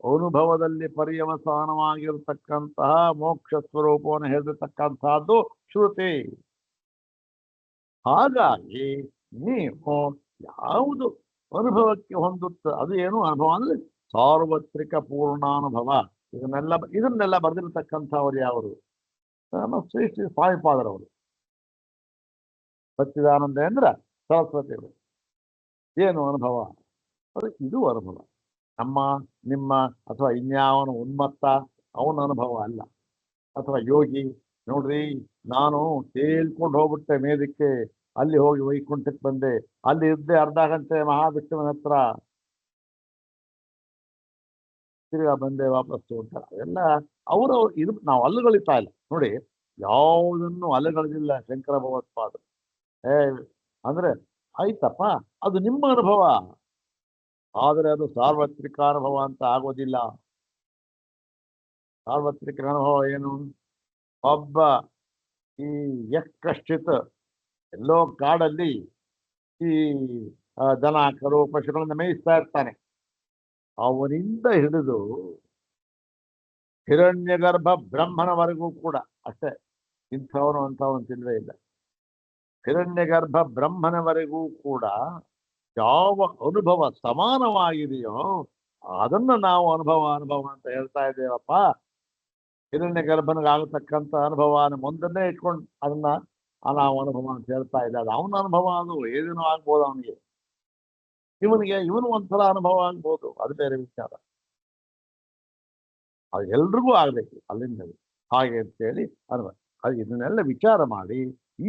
ಅನುಭವದಲ್ಲಿ ಪರ್ಯವಸಾನವಾಗಿರತಕ್ಕಂತಹ ಮೋಕ್ಷ ಸ್ವರೂಪವನ್ನು ಹೇಳಿರ್ತಕ್ಕಂತಹದ್ದು ಶ್ರುತಿ. ಹಾಗಾಗಿ ನೀವು ಯಾವುದು ಅನುಭವಕ್ಕೆ ಹೊಂದುತ್ತ, ಅದು ಏನು ಅನುಭವ ಅಂದ್ರೆ ಸಾರ್ವತ್ರಿಕ ಪೂರ್ಣಾನುಭವ. ಇದನ್ನೆಲ್ಲ ಬರೆದಿರತಕ್ಕಂಥವ್ರು ಯಾವರು? ನಮ್ಮ ಶ್ರೀ ಶ್ರೀ ಸ್ವಾಮಿಪಾದರವರು, ಸಚ್ಚಿದಾನಂದೇಂದ್ರ ಸರಸ್ವತಿಗಳು. ಏನು ಅನುಭವ? ಅದು ಇದು ಅನುಭವ. ನಮ್ಮ ನಿಮ್ಮ ಅಥವಾ ಇನ್ಯಾವನ ಉನ್ಮತ್ತ ಅವನ ಅನುಭವ ಅಲ್ಲ. ಅಥವಾ ಯೋಗಿ ನೋಡ್ರಿ, ನಾನು ತೇಲ್ಕೊಂಡು ಹೋಗ್ಬಿಟ್ಟೆ ಮೇದಕ್ಕೆ, ಅಲ್ಲಿ ಹೋಗಿ ವೈಕುಂಠಕ್ಕೆ ಬಂದೆ, ಅಲ್ಲಿ ಇದ್ದೆ ಅರ್ಧ ಗಂಟೆ ಮಹಾವಿಷ್ಣುವಿನ ಹತ್ರ, ತಿರ್ಗಾ ಬಂದೆ ವಾಪಸ್ಸು ಅಂತ ಎಲ್ಲ ಅವರು. ಇದು ನಾವು ಅಲ್ಲುಗಳಿತಾ ಇಲ್ಲ ನೋಡಿ, ಯಾವುದನ್ನು ಅಲ್ಲಗಳಿಲ್ಲ ಶಂಕರ ಭಗವತ್ಪಾದ. ಏ ಅಂದ್ರೆ ಆಯ್ತಪ್ಪ, ಅದು ನಿಮ್ಮ ಅನುಭವ, ಆದರೆ ಅದು ಸಾರ್ವತ್ರಿಕ ಅನುಭವ ಅಂತ ಆಗೋದಿಲ್ಲ. ಸಾರ್ವತ್ರಿಕ ಅನುಭವ ಏನು? ಒಬ್ಬ ಈ ಯಕ್ಕಶ್ಚಿತ್ ಎಲ್ಲೋ ಕಾಡಲ್ಲಿ ಈ ದನ ಕರು ಪಶುಗಳನ್ನ ಮೇಯಿಸ್ತಾ ಇರ್ತಾನೆ. ಅವನಿಂದ ಹಿಡಿದು ಹಿರಣ್ಯಗರ್ಭ ಬ್ರಹ್ಮನವರೆಗೂ ಕೂಡ ಅಷ್ಟೇ. ಇಂಥವನು ಅಂಥವನು ತಿನ್ನವೇ ಇಲ್ಲ. ಹಿರಣ್ಯಗರ್ಭ ಬ್ರಹ್ಮನವರೆಗೂ ಕೂಡ ಯಾವ ಅನುಭವ ಸಮಾನವಾಗಿದೆಯೋ ಅದನ್ನ ನಾವು ಅನುಭವ ಅಂತ ಹೇಳ್ತಾ ಇದ್ದೇವಪ್ಪ. ಹಿರಣ್ಯ ಗರ್ಭನಿಗಾಗತಕ್ಕಂಥ ಅನುಭವನ ಮುಂದನ್ನೇ ಇಟ್ಕೊಂಡು ಅದನ್ನ ನಾವು ಅನುಭವ ಅಂತ ಹೇಳ್ತಾ ಇಲ್ಲ. ಅದು ಅವನ ಅನುಭವ, ಅದು ಏನೇನೋ ಆಗ್ಬೋದು ಅವನಿಗೆ. ಇವನು ಒಂದ್ಸಲ ಅನುಭವ ಆಗ್ಬೋದು, ಅದು ಬೇರೆ ವಿಚಾರ. ಅದು ಎಲ್ರಿಗೂ ಆಗ್ಬೇಕು ಅಲ್ಲಿಂದ ಹಾಗೆ ಅಂತೇಳಿ ಅನುಭವ. ಅದು ಇದನ್ನೆಲ್ಲ ವಿಚಾರ ಮಾಡಿ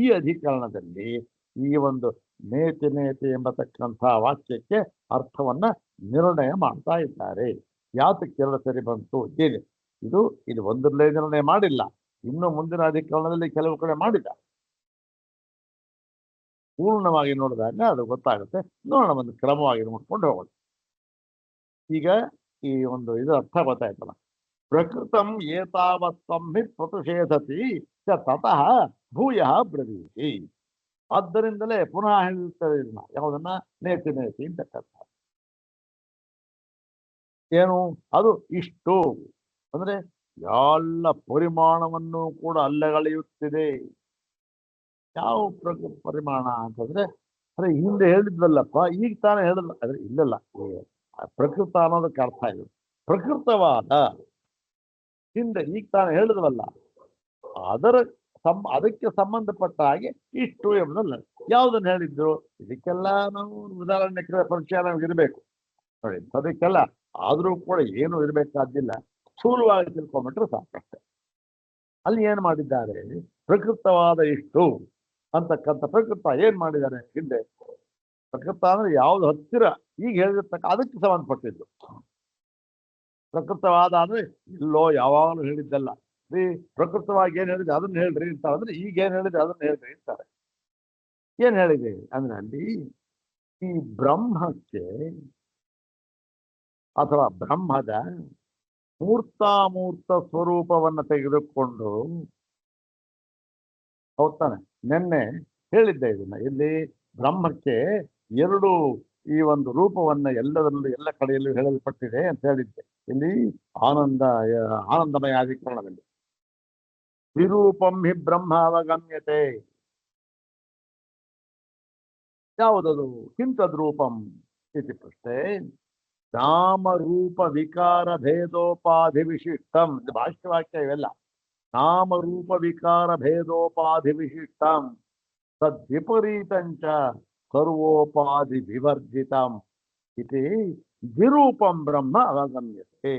ಈ ಅಧಿಕರಣದಲ್ಲಿ ಈ ಒಂದು ನೇತಿ ಎಂಬತಕ್ಕಂಥ ವಾಕ್ಯಕ್ಕೆ ಅರ್ಥವನ್ನ ನಿರ್ಣಯ ಮಾಡ್ತಾ ಇದ್ದಾರೆ. ಯಾತಕ್ಕೆ ಎರಡು ಸರಿ ಬಂತು ಹೇಳಿ. ಇದು ಒಂದರಲ್ಲೇ ನಿರ್ಣಯ ಮಾಡಿಲ್ಲ, ಇನ್ನು ಮುಂದಿನ ಅಧಿಕರಣದಲ್ಲಿ ಕೆಲವು ಕಡೆ ಮಾಡಿದ. ಪೂರ್ಣವಾಗಿ ನೋಡಿದಾಗ ಅದು ಗೊತ್ತಾಗುತ್ತೆ. ನೋಡೋಣ, ಒಂದು ಕ್ರಮವಾಗಿ ನೋಡ್ಕೊಂಡು ಹೋಗೋಣ. ಈಗ ಈ ಒಂದು ಇದು ಅರ್ಥ ಗೊತ್ತಾಯ್ತಲ್ಲ. ಪ್ರಕೃತಂ ಏತಾವತ್ತಂ ಹಿ ಪ್ರತಿಷೇಧತಿ ತತಃ ಭೂಯ ಬ್ರವೀತಿ. ಆದ್ದರಿಂದಲೇ ಪುನಃ ಹೇಳುತ್ತದೆ ಇದನ್ನ, ಯಾವುದನ್ನ? ನೇತಿ ಅಂತಕ್ಕಂಥ ಏನು? ಅದು ಇಷ್ಟು ಅಂದ್ರೆ ಎಲ್ಲ ಪರಿಮಾಣವನ್ನು ಕೂಡ ಅಲ್ಲಗಳೆಯುತ್ತಿದೆ. ಯಾವ ಪರಿಮಾಣ ಅಂತಂದ್ರೆ, ಅರೆ ಹಿಂದೆ ಹೇಳಿದ್ವಲ್ಲಪ್ಪ, ಈಗ ತಾನೇ ಹೇಳಿದ್ಲ. ಅದ್ರೆ ಇಲ್ಲಲ್ಲ, ಪ್ರಕೃತ ಅನ್ನೋದಕ್ಕೆ ಅರ್ಥ ಇದು ಪ್ರಕೃತವಾದ. ಹಿಂದೆ ಈಗ ತಾನೇ ಹೇಳಿದ್ವಲ್ಲ, ಅದಕ್ಕೆ ಸಂಬಂಧಪಟ್ಟ ಹಾಗೆ ಇಷ್ಟು ಎಂಬುದಲ್ಲ. ಯಾವುದನ್ನು ಹೇಳಿದ್ರು? ಇದಕ್ಕೆಲ್ಲ ನಾವು ಉದಾಹರಣೆ ಪರಿಚಯ ನಮ್ಗೆ ಇರಬೇಕು ನೋಡಿ, ಅದಕ್ಕೆಲ್ಲ. ಆದ್ರೂ ಕೂಡ ಏನು ಇರಬೇಕಾದಿಲ್ಲ, ಸ್ಥೂಲವಾಗಿ ತಿಳ್ಕೊಂಡ್ಬಿಟ್ರೆ ಸಾಕಷ್ಟೆ. ಅಲ್ಲಿ ಏನ್ ಮಾಡಿದ್ದಾರೆ? ಪ್ರಕೃತವಾದ ಇಷ್ಟು ಅಂತಕ್ಕಂಥ ಪ್ರಕೃತ ಏನ್ ಮಾಡಿದ್ದಾರೆ ಹಿಂದೆ? ಪ್ರಕೃತ ಅಂದ್ರೆ ಯಾವ್ದು ಹತ್ತಿರ ಈಗ ಹೇಳಿರ್ತಕ್ಕ ಅದಕ್ಕೆ ಸಂಬಂಧಪಟ್ಟಿದ್ದು. ಪ್ರಕೃತವಾದ ಅಂದ್ರೆ ಇಲ್ಲೋ ಯಾವಾಗಲೂ ಹೇಳಿದ್ದಲ್ಲ. ಪ್ರಕೃತವಾಗಿ ಏನ್ ಹೇಳಿದೆ ಅದನ್ನ ಹೇಳ್ರಿ ಅಂತ ಅಂದ್ರೆ, ಈಗ ಏನ್ ಹೇಳಿದೆ ಅದನ್ನ ಹೇಳ್ರಿ ಅಂತಾರೆ. ಏನ್ ಹೇಳಿದೆ ಅಂದ್ರೆ, ಅಲ್ಲಿ ಈ ಬ್ರಹ್ಮಕ್ಕೆ ಅಥವಾ ಬ್ರಹ್ಮದ ಮೂರ್ತಾಮೂರ್ತ ಸ್ವರೂಪವನ್ನು ತೆಗೆದುಕೊಂಡು, ಹೌದಾನೆ ನಿನ್ನೆ ಹೇಳಿದ್ದೆ ಇದನ್ನ. ಇಲ್ಲಿ ಬ್ರಹ್ಮಕ್ಕೆ ಎರಡು ಈ ಒಂದು ರೂಪವನ್ನ ಎಲ್ಲದರಲ್ಲೂ ಎಲ್ಲ ಕಡೆಯಲ್ಲೂ ಹೇಳಲ್ಪಟ್ಟಿದೆ ಅಂತ ಹೇಳಿದ್ದೆ. ಇಲ್ಲಿ ಆನಂದಮಯ ಅಧಿಕರಣದಲ್ಲಿ ವಿರೂಪಂ ಹಿ ಬ್ರಹ್ಮ ಅವಗಮ್ಯತೆ. ಯಾವುದದು? ಕಿಂತದ್ ರೂಪಂ ಇತಿ ಪ್ರಶ್ನೆ. ನಾಮರೂಪ ವಿಕಾರ ಭೇದೋಪಾಧಿ ವಿಶಿಷ್ಟಂ. ಇದು ಭಾಷ್ಯವಾಕ್ಯ ಇವೆಲ್ಲ. ನಾಮರೂಪ ವಿಕಾರ ಭೇದೋಪಾಧಿ ವಿಶಿಷ್ಟಂ ತದ್ವಿಪರೀತಂಚ ಸರ್ವೋಪಾಧಿ ವಿವರ್ಜಿತಂ ಇತಿ ವಿರೂಪಂ ಬ್ರಹ್ಮ ಅವಗಮ್ಯತೆ.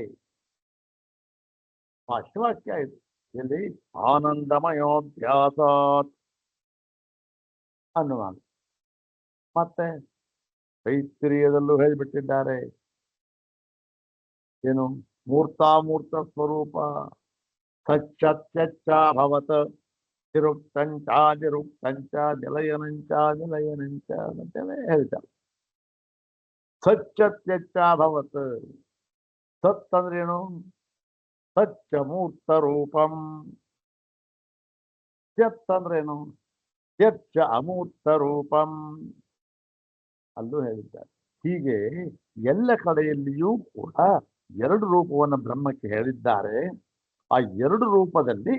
ಭಾಷ್ಯವಾಕ್ಯ ಇದು. ಇಲ್ಲಿ ಆನಂದಮಯೋಧ್ಯಾಸಾತ್ ಅನ್ನುವಾಗ ಮತ್ತೆ ತೈತ್ರಿಯದಲ್ಲೂ ಹೇಳಿಬಿಟ್ಟಿದ್ದಾರೆ. ಏನು? ಮೂರ್ತಾಮೂರ್ತ ಸ್ವರೂಪ ಸಚ್ಚತ್ಯಚ್ಚಾಭವತ್ ನಿರುಕ್ತಂಚ ನಿಲಯನಂಚ ಅಂತೆಲ್ಲ ಹೇಳ್ತಾರೆ. ಸಚ್ಚತ್ಯಚ್ಚಾಭವತ್. ಸತ್ ಅಂದ್ರೇನು? ಸಚ್ಚಮೂರ್ತ ರೂಪಂ. ತ್ಯತ್ ಅಂದ್ರೇನು? ತ್ಯಚ್ಚ ಅಮೂರ್ತ ರೂಪಂ. ಅಲ್ಲೂ ಹೇಳಿದ್ದಾರೆ. ಹೀಗೆ ಎಲ್ಲ ಕಡೆಯಲ್ಲಿಯೂ ಕೂಡ ಎರಡು ರೂಪವನ್ನು ಬ್ರಹ್ಮಕ್ಕೆ ಹೇಳಿದ್ದಾರೆ. ಆ ಎರಡು ರೂಪದಲ್ಲಿ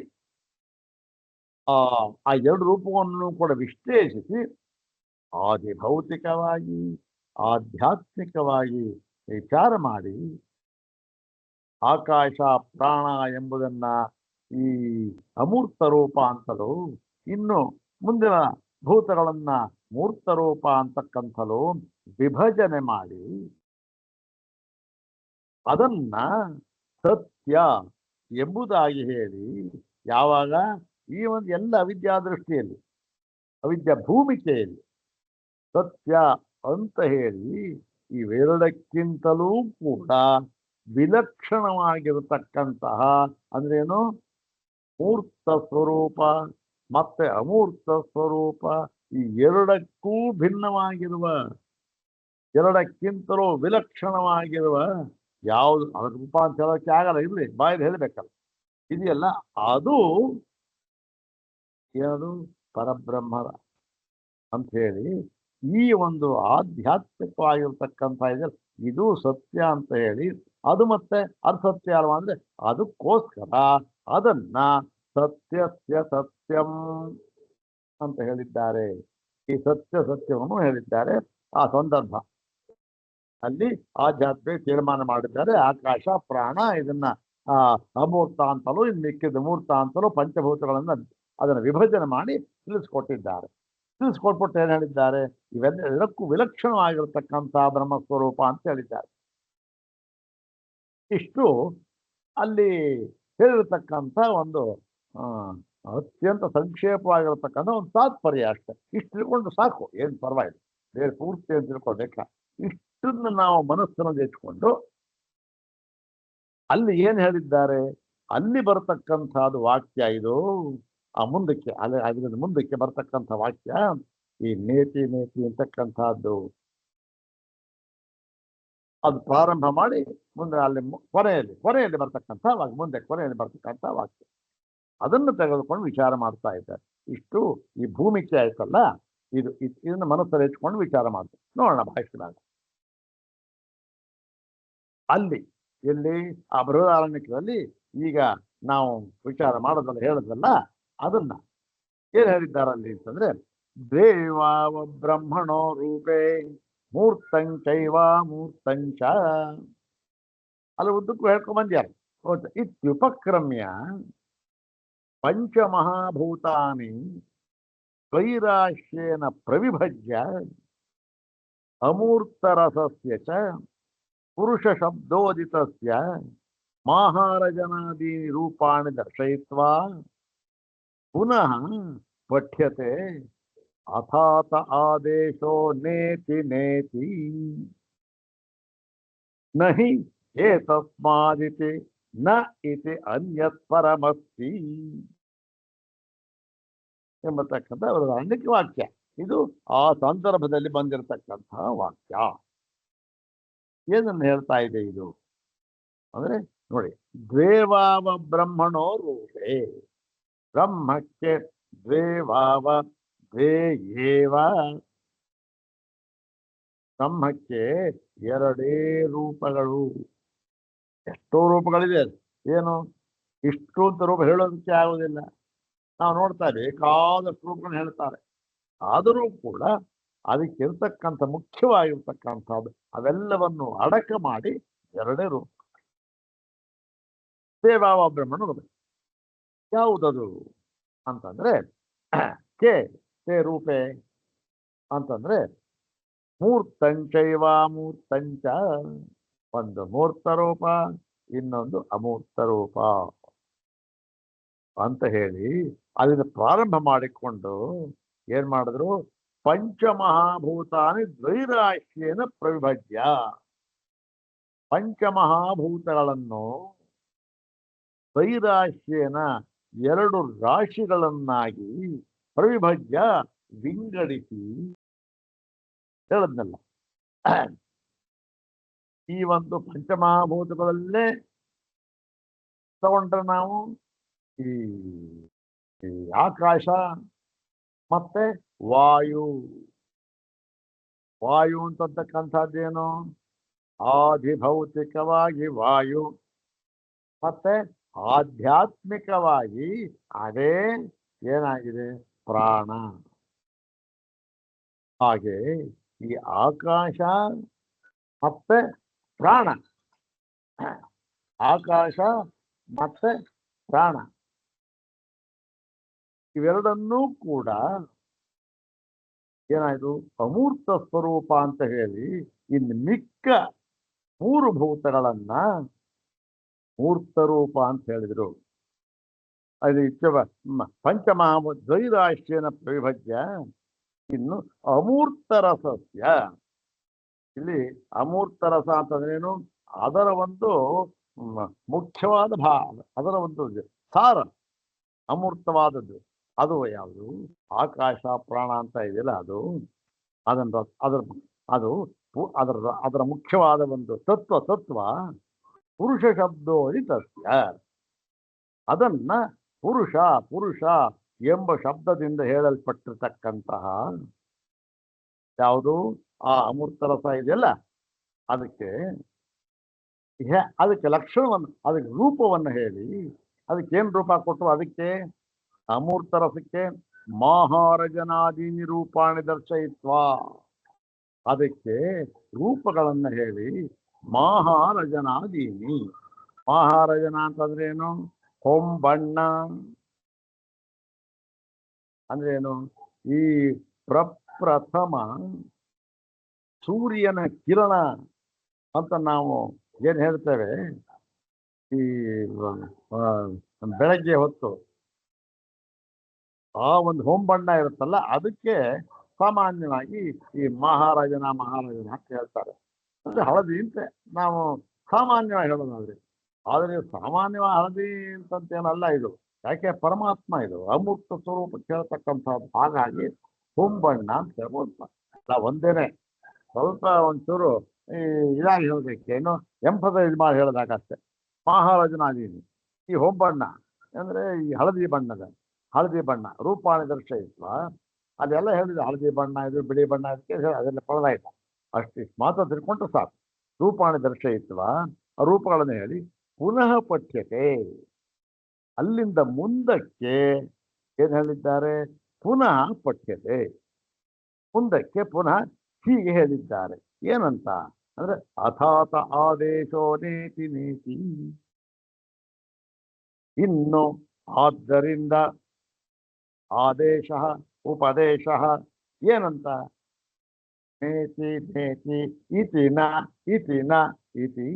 ಆ ಎರಡು ರೂಪವನ್ನು ಕೂಡ ವಿಶ್ಲೇಷಿಸಿ ಆದಿಭೌತಿಕವಾಗಿ ಆಧ್ಯಾತ್ಮಿಕವಾಗಿ ವಿಚಾರ ಮಾಡಿ ಆಕಾಶ ಪ್ರಾಣ ಎಂಬುದನ್ನ ಈ ಅಮೂರ್ತ ರೂಪ ಅಂತಲೂ, ಇನ್ನು ಮುಂದಿನ ಭೂತಗಳನ್ನ ಮೂರ್ತ ರೂಪ ಅಂತಕ್ಕಂಥಲೂ ವಿಭಜನೆ ಮಾಡಿ ಅದನ್ನ ಸತ್ಯ ಎಂಬುದಾಗಿ ಹೇಳಿ, ಯಾವಾಗ ಈ ಒಂದು ಎಲ್ಲ ಅವಿದ್ಯಾ ದೃಷ್ಟಿಯಲ್ಲಿ, ಅವಿದ್ಯಾ ಭೂಮಿಕೆಯಲ್ಲಿ ಸತ್ಯ ಅಂತ ಹೇಳಿ, ಇವೆರಡಕ್ಕಿಂತಲೂ ಕೂಡ ವಿಲಕ್ಷಣವಾಗಿರತಕ್ಕಂತಹ ಅಂದ್ರೇನು, ಮೂರ್ತ ಸ್ವರೂಪ ಮತ್ತೆ ಅಮೂರ್ತ ಸ್ವರೂಪ, ಈ ಎರಡಕ್ಕೂ ಭಿನ್ನವಾಗಿರುವ, ಎರಡಕ್ಕಿಂತಲೂ ವಿಲಕ್ಷಣವಾಗಿರುವ ಯಾವುದು, ಅದರ ರೂಪ ಅಂತ ಹೇಳೋಕ್ಕೆ ಆಗಲ್ಲ, ಇರ್ಲಿ ಬಾಯಲ್ಲಿ ಹೇಳಬೇಕಲ್ಲ, ಇದೆಯಲ್ಲ ಅದು ಏನದು ಪರಬ್ರಹ್ಮರ ಅಂತ ಹೇಳಿ, ಈ ಒಂದು ಆಧ್ಯಾತ್ಮಿಕವಾಗಿರ್ತಕ್ಕಂಥ ಇದೆ, ಇದು ಸತ್ಯ ಅಂತ ಹೇಳಿ, ಅದು ಮತ್ತೆ ಅಸತ್ಯ ಅಲ್ವಾ ಅಂದ್ರೆ ಅದಕ್ಕೋಸ್ಕರ ಅದನ್ನ ಸತ್ಯಸ್ಯ ಸತ್ಯಂ ಅಂತ ಹೇಳಿದ್ದಾರೆ. ಈ ಸತ್ಯ ಸತ್ಯವನ್ನು ಹೇಳಿದ್ದಾರೆ. ಆ ಸಂದರ್ಭ ಅಲ್ಲಿ ಆಧ್ಯಾತ್ಮಿಕ ತೀರ್ಮಾನ ಮಾಡಿದ್ದಾರೆ. ಆಕಾಶ ಪ್ರಾಣ ಇದನ್ನ ಅಮೂರ್ತ ಅಂತಲೂ, ಇನ್ನು ಮಿಕ್ಕಿದ ಮೂರ್ತ ಅಂತಲೂ ಪಂಚಭೂತಗಳನ್ನ ಅದನ್ನು ವಿಭಜನೆ ಮಾಡಿ ತಿಳಿಸ್ಕೊಟ್ಟಿದ್ದಾರೆ. ತಿಳಿಸ್ಕೊಟ್ಬಿಟ್ಟು ಏನ್ ಹೇಳಿದ್ದಾರೆ, ಇವೆಲ್ಲಕ್ಕೂ ವಿಲಕ್ಷಣವಾಗಿರತಕ್ಕಂಥ ಬ್ರಹ್ಮಸ್ವರೂಪ ಅಂತ ಹೇಳಿದ್ದಾರೆ. ಇಷ್ಟು ಅಲ್ಲಿ ಹೇಳಿರತಕ್ಕಂಥ ಒಂದು ಅತ್ಯಂತ ಸಂಕ್ಷೇಪವಾಗಿರತಕ್ಕಂಥ ಒಂದು ತಾತ್ಪರ್ಯ ಅಷ್ಟೇ. ಇಷ್ಟು ತಿಳ್ಕೊಂಡು ಸಾಕು, ಏನು ಪರವಾಗಿಲ್ಲ, ಬೇರೆ ಪೂರ್ತಿ ಅಂತ ತಿಳ್ಕೊಳ್ಬೇಕಾ. ಇಷ್ಟನ್ನು ನಾವು ಮನಸ್ಸಿನಲ್ಲಿ ಇಟ್ಕೊಂಡು ಅಲ್ಲಿ ಏನ್ ಹೇಳಿದ್ದಾರೆ, ಅಲ್ಲಿ ಬರತಕ್ಕಂಥದ್ದು ವಾಕ್ಯ ಇದು. ಆ ಮುಂದಕ್ಕೆ ಅದರಿಂದ ಮುಂದಕ್ಕೆ ಬರ್ತಕ್ಕಂಥ ವಾಕ್ಯ ಈ ನೇತಿ ನೇತಿ ಅಂತಕ್ಕಂಥದ್ದು, ಅದು ಪ್ರಾರಂಭ ಮಾಡಿ ಮುಂದೆ ಅಲ್ಲಿ ಕೊನೆಯಲ್ಲಿ ಬರ್ತಕ್ಕಂಥ ವಾಕ್ಯ, ಮುಂದೆ ಕೊನೆಯಲ್ಲಿ ಬರ್ತಕ್ಕಂಥ ವಾಕ್ಯ, ಅದನ್ನು ತೆಗೆದುಕೊಂಡು ವಿಚಾರ ಮಾಡ್ತಾ ಇದ್ದಾರೆ. ಇಷ್ಟು ಈ ಭೂಮಿಕೆ ಆಯ್ತಲ್ಲ, ಇದನ್ನ ಮನಸ್ಸಲ್ಲಿ ಇಟ್ಕೊಂಡು ವಿಚಾರ ಮಾಡ್ತಾರೆ. ನೋಡೋಣ ಭಾಷೆದಾಗ ಅಲ್ಲಿ ಎಲ್ಲಿ ಆ ಬೃಹದಾರಣ್ಯಕದಲ್ಲಿ ಈಗ ನಾವು ವಿಚಾರ ಮಾಡೋದಲ್ಲ, ಹೇಳೋದಲ್ಲ, ಅದನ್ನ ಏನ್ ಹೇಳಿದ್ದಾರಲ್ಲಿ ಅಂತಂದ್ರೆ, ದೇವಾವ ಬ್ರಹ್ಮಣೋ ರೂಪೇ ಮೂರ್ತಂಚೈವ ಮೂರ್ತಂಚ, ಅಲ್ಲಿ ಉದ್ದಕ್ಕೂ ಹೇಳ್ಕೊಂಡ್ ಬಂದ್ಯಾರ. ಇತ್ಯುಪಕ್ರಮ್ಯ ಪಂಚಮಹಾಭೂತಾನಿ ದ್ವೈರಾಶ್ಯೇನ ಪ್ರವಿಭಜ್ಯ ಅಮೂರ್ತರಸಸ್ಯ ಚ ಪುರುಷ ಶಬ್ದೋದಿತಸ್ಯ ಮಾಹಾರಜನಾದೀನಿ ರೂಪಾಣಿ ದರ್ಶಯಿತ್ವಾ ಪುನಃ ಪಠ್ಯತೆ ಅಥಾತ ಆದೇಶೋ ನೇತಿ ನೇತಿ ನಹಿ ಏತಸ್ಮಾದಿತಿ ನ ಇತಿ ಅನ್ಯತ್ ಪರಮಸ್ತಿ ಎಂಬತಕ್ಕಂಥ ಬೃಹದಾರಣ್ಯಕ ವಾಕ್ಯ. ಇದು ಆ ಸಂದರ್ಭದಲ್ಲಿ ಬಂದಿರತಕ್ಕಂತಹ ವಾಕ್ಯ. ಏನನ್ನು ಹೇಳ್ತಾ ಇದೆ ಇದು ಅಂದ್ರೆ ನೋಡಿ, ದ್ವೇವಾವ ಬ್ರಹ್ಮಣೋ ರೂಪೇ, ಬ್ರಹ್ಮಕ್ಕೆ ದ್ವೇವಾವ ದ್ವೇಯೇವ, ಬ್ರಹ್ಮಕ್ಕೆ ಎರಡೇ ರೂಪಗಳು. ಎಷ್ಟೋ ರೂಪಗಳಿದೆ, ಏನು ಇಷ್ಟು ಅಂತ ರೂಪ ಹೇಳೋದಕ್ಕೆ ಆಗುವುದಿಲ್ಲ. ನಾವು ನೋಡ್ತಾ ಬೇಕಾದಷ್ಟು ರೂಪಗಳನ್ನ ಹೇಳ್ತಾರೆ, ಆದರೂ ಕೂಡ ಅದಕ್ಕಿರ್ತಕ್ಕಂಥ ಮುಖ್ಯವಾಗಿರ್ತಕ್ಕಂಥದ್ದು ಅವೆಲ್ಲವನ್ನು ಅಡಕ ಮಾಡಿ ಎರಡೇ ರೂಪ. ದೇವಾವ ಬ್ರಹ್ಮಣ ರೂಪ ಯಾವುದದು ಅಂತಂದ್ರೆ ತೇ ರೂಪೆ ಅಂತಂದ್ರೆ ಮೂರ್ತಂಚೈವ ಮೂರ್ತಂಚ, ಒಂದು ಮೂರ್ತ ರೂಪ, ಇನ್ನೊಂದು ಅಮೂರ್ತ ರೂಪ ಅಂತ ಹೇಳಿ ಅದನ್ನು ಪ್ರಾರಂಭ ಮಾಡಿಕೊಂಡು ಏನ್ ಮಾಡಿದ್ರು, ಪಂಚಮಹಾಭೂತಾನಿ ದ್ವೈರಾಶ್ಯೇನ ಪ್ರವಿಭಜ್ಯ, ಪಂಚಮಹಾಭೂತಗಳನ್ನು ದ್ವೈರಾಶ್ಯೇನ ಎರಡು ರಾಶಿಗಳನ್ನಾಗಿ ಪ್ರವಿಭಜ್ಯ ವಿಂಗಡಿಸಿ ಹೇಳದ್ನಲ್ಲ. ಈ ಒಂದು ಪಂಚಮಹಾಭೂತಗಳಲ್ಲೇ ತಗೊಂಡ್ರೆ ನಾವು ಈ ಆಕಾಶ ಮತ್ತೆ ವಾಯು, ವಾಯು ಅಂತಕ್ಕಂಥದ್ದೇನು, ಆಧಿಭೌತಿಕವಾಗಿ ವಾಯು, ಮತ್ತೆ ಆಧ್ಯಾತ್ಮಿಕವಾಗಿ ಅದೇ ಏನಾಗಿದೆ ಪ್ರಾಣ. ಹಾಗೆ ಈ ಆಕಾಶ ಮತ್ತೆ ಪ್ರಾಣ, ಆಕಾಶ ಮತ್ತೆ ಪ್ರಾಣ ಇವೆರಡನ್ನೂ ಕೂಡ ಏನಾಯ್ತು ಅಮೂರ್ತ ಸ್ವರೂಪ ಅಂತ ಹೇಳಿ, ಇನ್ನು ಮಿಕ್ಕ ಮೂರು ಭೂತಗಳನ್ನ ಮೂರ್ತ ರೂಪ ಅಂತ ಹೇಳಿದ್ರು. ಅದು ಪಂಚಮಹಾಭೂತ ದ್ವೈರಾಶ್ಯನ ವಿಭಜ್ಯ. ಇನ್ನು ಅಮೂರ್ತ ರಸಸ್ಯ, ಇಲ್ಲಿ ಅಮೂರ್ತ ರಸ ಅಂತಂದ್ರೇನು, ಅದರ ಒಂದು ಮುಖ್ಯವಾದ ಅದರ ಒಂದು ಸಾರ ಅಮೂರ್ತವಾದದ್ದು. ಅದು ಯಾವುದು? ಆಕಾಶ ಪ್ರಾಣ ಅಂತ ಇದೆಯಲ್ಲ, ಅದರ ಅದು ಅದರ ಮುಖ್ಯವಾದ ಒಂದು ತತ್ವ ಪುರುಷ ಶಬ್ದೋದಿ ತಸ್ಯ. ಅದನ್ನ ಪುರುಷ ಎಂಬ ಶಬ್ದದಿಂದ ಹೇಳಲ್ಪಟ್ಟಿರ್ತಕ್ಕಂತಹ ಯಾವುದು ಆ ಅಮೂರ್ತ ರಸ ಇದೆಯಲ್ಲ, ಅದಕ್ಕೆ ಲಕ್ಷಣವನ್ನು, ಅದಕ್ಕೆ ರೂಪವನ್ನು ಹೇಳಿ, ಅದಕ್ಕೇನು ರೂಪ ಕೊಟ್ಟರು? ಅದಕ್ಕೆ ಅಮೂರ್ತ ರಸಕ್ಕೆ ಮಹಾರಜನಾದೀನಿ ರೂಪಾಣಿ ದರ್ಶಯಿತ್ವ. ಅದಕ್ಕೆ ರೂಪಗಳನ್ನು ಹೇಳಿ ಮಹಾರಜನಾದೀನಿ. ಮಹಾರಜನ ಅಂತಂದ್ರೇನು? ಹೊಂಬಣ್ಣ ಅಂದ್ರೇನು? ಈ ಪ್ರಪ್ರಥಮ ಸೂರ್ಯನ ಕಿರಣ ಅಂತ ನಾವು ಏನು ಹೇಳ್ತೇವೆ, ಈ ಬೆಳಗ್ಗೆ ಹೊತ್ತು ಆ ಒಂದು ಹೊಂಬಣ್ಣ ಇರುತ್ತಲ್ಲ, ಅದಕ್ಕೆ ಸಾಮಾನ್ಯವಾಗಿ ಈ ಮಹಾರಾಜನ ಅಂತ ಹೇಳ್ತಾರೆ. ಅಂದ್ರೆ ಹಳದಿ ಅಂತ ನಾವು ಸಾಮಾನ್ಯವಾಗಿ ಹೇಳೋದಾದ್ರೆ, ಆದರೆ ಸಾಮಾನ್ಯವಾಗಿ ಹಳದಿ ಅಂತಂತೇನಲ್ಲ ಇದು. ಯಾಕೆ? ಪರಮಾತ್ಮ ಇದು ಅಮೂರ್ತ ಸ್ವರೂಪಕ್ಕೆ ಹೇಳ್ತಕ್ಕಂಥದ್ದು. ಹಾಗಾಗಿ ಹೊಂಬಣ್ಣ ಅಂತ ಹೇಳ್ಬೋದು. ಒಂದೇನೆ ಸ್ವಲ್ಪ ಒಂಚೂರು ಇದಾಗಿ ಹೇಳ್ಬೇಕೇನು, ಎಂಫಸೈಸ್ ಮಾಡಿ ಹೇಳಿದಾಗಷ್ಟೆ. ಮಹಾರಾಜನಾದೀನಿ ಈ ಹೊಂಬಣ್ಣ ಅಂದ್ರೆ ಈ ಹಳದಿ ಬಣ್ಣ ರೂಪಾಣಿ ದರ್ಶಯಿತ್ವ. ಅದೆಲ್ಲ ಹೇಳಿದ್ರು, ಹಳದಿ ಬಣ್ಣ ಇದು, ಬಿಳಿ ಬಣ್ಣ, ಅದಕ್ಕೆ ಅದೆಲ್ಲ ಪಡೆದಾಯ್ತ. ಅಷ್ಟಿಷ್ಟು ಮಾತ್ರ ತಿಳ್ಕೊಂಡ್ರೆ ಸಾಕು. ರೂಪಾಣಿ ದರ್ಶಯಿತ್ವ, ಆ ರೂಪಗಳನ್ನು ಹೇಳಿ ಪುನಃ ಪಠ್ಯತೆ. ಅಲ್ಲಿಂದ ಮುಂದಕ್ಕೆ ಏನು ಹೇಳಿದ್ದಾರೆ? ಪುನಃ ಪಠ್ಯತೆ. ಮುಂದಕ್ಕೆ ಪುನಃ ಹೀಗೆ ಹೇಳಿದ್ದಾರೆ. ಏನಂತ ಅಂದ್ರೆ ಅಥಾತ ಆದೇಶೋ ನೇತಿ ನೇತಿ. ಇನ್ನು ಆದ್ದರಿಂದ ಆದೇಶ ಉಪದೇಶ ಏನಂತ? ನೇತಿ ನೇತಿ ಇತಿನ ಇತಿನ ಇತಿ.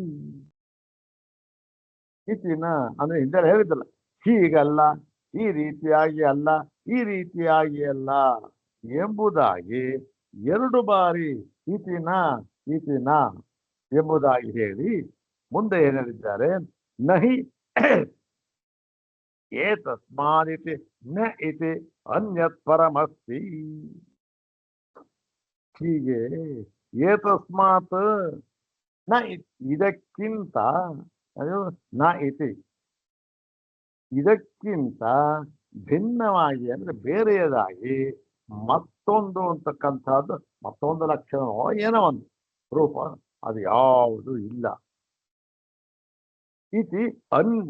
ಇತಿನ ಅಂದ್ರೆ ಹಿಂದೆ ಹೇಳಿದ್ದಲ್ಲ, ಹೀಗಲ್ಲ, ಈ ರೀತಿಯಾಗಿ ಅಲ್ಲ, ಈ ರೀತಿಯಾಗಿ ಅಲ್ಲ ಎಂಬುದಾಗಿ 2 ಬಾರಿ ಇತಿನ ಇತಿನ ಎಂಬುದಾಗಿ ಹೇಳಿ ಮುಂದೆ ಏನು ಹೇಳಿದ್ದಾರೆ? ನಹಿ ಏತಸ್ಮಾದಿತಿ ನ ಇತಿ ಅನ್ಯತ್ ಪರಮಸ್ತಿ. ಹೀಗೆ ಏತಸ್ಮಾತ್ ನ ಇದಕ್ಕಿಂತ, ಅದು ನ ಇತಿ ಇದಕ್ಕಿಂತ ಭಿನ್ನವಾಗಿ ಅಂದ್ರೆ ಬೇರೆಯದಾಗಿ ಮತ್ತೊಂದು ಅಂತಕ್ಕಂಥದ್ದು, ಮತ್ತೊಂದು ಲಕ್ಷಣವೋ ಏನೋ ಒಂದು ರೂಪ ಅದು ಯಾವುದು ಇಲ್ಲ. ಇತಿ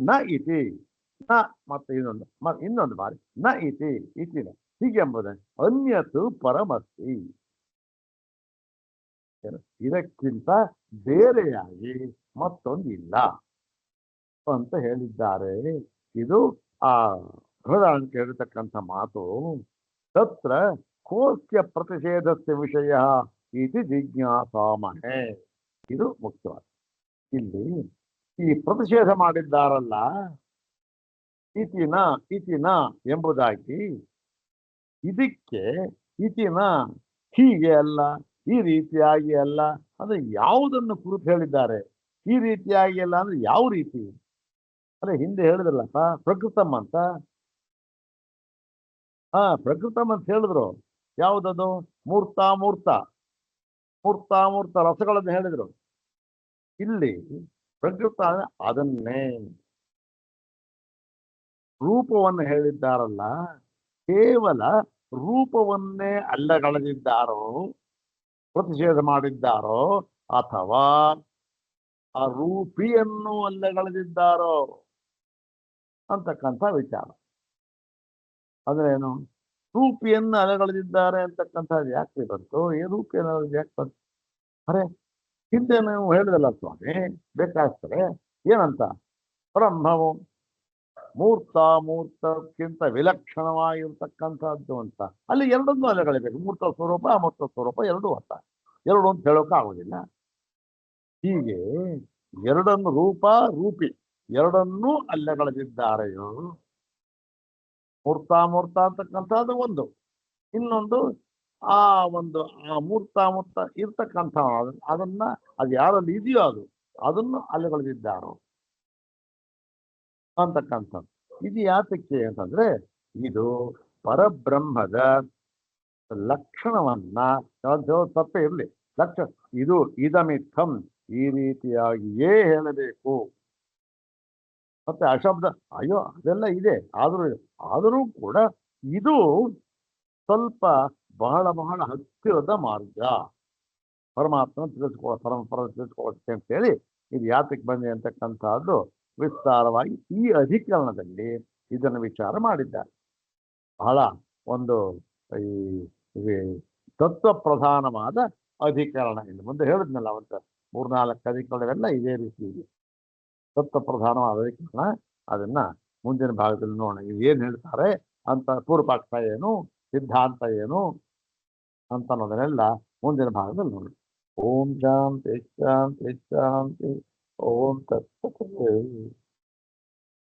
ನ ಇತಿ ನ, ಮತ್ತೆ ಇನ್ನೊಂದು ಬಾರಿ ನ ಇತಿ ಇತಿನ ಹೀಗೆಂಬುದ ಅನ್ಯತು ಪರಮಸ್ತಿ. ಇದಕ್ಕಿಂತ ಬೇರೆಯಾಗಿ ಮತ್ತೊಂದು ಇಲ್ಲ ಅಂತ ಹೇಳಿದ್ದಾರೆ. ಇದು ಆ ಬೃಹದಾರಣ್ಯಕ ಹೇಳಿರ್ತಕ್ಕಂಥ ಮಾತು. ತತ್ರ ಕೋಸ್ಯ ಪ್ರತಿಷೇಧಸ್ಯ ವಿಷಯ ಇತಿ ಜಿಜ್ಞಾಸಾಮಹೆ. ಇದು ಮುಖ್ಯವಾದ. ಇಲ್ಲಿ ಈ ಪ್ರತಿಷೇಧ ಮಾಡಿದ್ದಾರಲ್ಲ, ಇತಿನ ಎಂಬುದಾಗಿ, ಇದಕ್ಕೆ ಇತಿನ ಹೀಗೆ ಅಲ್ಲ, ಈ ರೀತಿಯಾಗಿ ಅಲ್ಲ ಅಂದ್ರೆ ಯಾವುದನ್ನು ಕುರಿತು ಹೇಳಿದ್ದಾರೆ? ಈ ರೀತಿಯಾಗಿ ಅಲ್ಲ ಅಂದ್ರೆ ಯಾವ ರೀತಿ? ಅಂದ್ರೆ ಹಿಂದೆ ಹೇಳಿದ್ರಲ್ಲಪ್ಪ ಪ್ರಕೃತಮ್ ಅಂತ. ಪ್ರಕೃತಮ್ ಅಂತ ಹೇಳಿದ್ರು. ಯಾವುದದು? ಮೂರ್ತ ರಸಗಳನ್ನು ಹೇಳಿದ್ರು. ಇಲ್ಲಿ ಪ್ರಕೃತ ಅದನ್ನೇ ರೂಪವನ್ನು ಹೇಳಿದ್ದಾರಲ್ಲ, ಕೇವಲ ರೂಪವನ್ನೇ ಅಲ್ಲಗಳೆದಿದ್ದಾರೋ, ಪ್ರತಿಷೇಧ ಮಾಡಿದ್ದಾರೋ, ಅಥವಾ ಆ ರೂಪಿಯನ್ನು ಅಲ್ಲಗಳೆದಿದ್ದಾರೋ ಅಂತಕ್ಕಂಥ ವಿಚಾರ. ಅಂದ್ರೇನು? ರೂಪಿಯನ್ನು ಅಲಗಳೆದಿದ್ದಾರೆ ಅಂತಕ್ಕಂಥದ್ದು ಯಾಕೆ ಬಂತು? ಈ ರೂಪಿಯನ್ನು ಯಾಕೆ ಬಂತು? ಅರೆ ಹಿಂದೆ ನೀವು ಹೇಳಿದಲ್ಲ ಸ್ವಾಮಿ, ಬೇಕಾಗ್ತದೆ ಏನಂತ? ಬ್ರಹ್ಮವು ಮೂರ್ತಕ್ಕಿಂತ ವಿಲಕ್ಷಣವಾಗಿರ್ತಕ್ಕಂಥದ್ದು ಅಂತ. ಅಲ್ಲಿ ಎರಡನ್ನೂ ಅಲೆಗಳಿಬೇಕು. ಮೂರ್ತ ಸ್ವರೂಪ ಅಮೂರ್ತ ಸ್ವರೂಪ ಎರಡೂ ಅಂತ. ಎರಡು ಅಂತ ಹೇಳೋಕೆ ಆಗೋದಿಲ್ಲ. ಹೀಗೆ ಎರಡನ್ನು ರೂಪ ರೂಪಿ ಎರಡನ್ನೂ ಅಲ್ಲಗಳೆದಿದ್ದಾರೆಯೋ. ಮೂರ್ತ ಅಂತಕ್ಕಂಥದ್ದು ಒಂದು, ಇನ್ನೊಂದು ಆ ಒಂದು ಆ ಮೂರ್ತ ಇರ್ತಕ್ಕಂಥ ಅದನ್ನ ಅದು ಯಾರಲ್ಲಿ ಇದೆಯೋ ಅದನ್ನು ಅಲ್ಲಗಳೆದಿದ್ದಾರೋ ಅಂತಕ್ಕಂಥದ್ದು. ಇದು ಯಾತಕ್ಕೆ ಅಂತಂದ್ರೆ ಇದು ಪರಬ್ರಹ್ಮದ ಲಕ್ಷಣವನ್ನ ತಪ್ಪೇ ಇರಲಿ, ಲಕ್ಷಣ ಇದು ಇದಮಿತ್ತಂ ಈ ರೀತಿಯಾಗಿಯೇ ಹೇಳಬೇಕು. ಮತ್ತೆ ಅಶಬ್ದ ಅಯ್ಯೋ ಅದೆಲ್ಲ ಇದೆ, ಆದರೂ ಕೂಡ ಇದು ಸ್ವಲ್ಪ ಬಹಳ ಬಹಳ ಹತ್ತಿರದ ಮಾರ್ಗ ಪರಮಾತ್ಮ ಪರಮಪರ ತಿಳಿಸ್ಕೊಳ್ಳುತ್ತೆ ಅಂತೇಳಿ ಇದು ಯಾತಕ್ಕೆ ಬಂದಿದೆ ಅಂತಕ್ಕಂಥದ್ದು ವಿಸ್ತಾರವಾಗಿ ಈ ಅಧಿಕರಣದಲ್ಲಿ ಇದನ್ನು ವಿಚಾರ ಮಾಡಿದ್ದಾರೆ. ಬಹಳ ಒಂದು ಈ ತತ್ವ ಪ್ರಧಾನವಾದ ಅಧಿಕರಣ. ಇನ್ನು ಮುಂದೆ ಹೇಳಿದ್ನಲ್ಲ ಅವತ್ತ 3-4 ಅಧಿಕರಣವೆಲ್ಲ ಇದೇ ರೀತಿ ಇದೆ. ತತ್ವ ಪ್ರಧಾನವಾದ ಅಧಿಕರಣ, ಅದನ್ನ ಮುಂದಿನ ಭಾಗದಲ್ಲಿ ನೋಡೋಣ. ಇದು ಏನ್ ಹೇಳ್ತಾರೆ ಅಂತ, ಪೂರ್ವಪಕ್ಷ ಏನು, ಸಿದ್ಧಾಂತ ಏನು ಅಂತ ಅನ್ನೋದನ್ನೆಲ್ಲ ಮುಂದಿನ ಭಾಗದಲ್ಲಿ ನೋಡೋಣ. ಓಂ ಶಾಂತಿ ಶಾಂತಿ ಶಾಂತಿ. ಓಂ ತತ್ವ.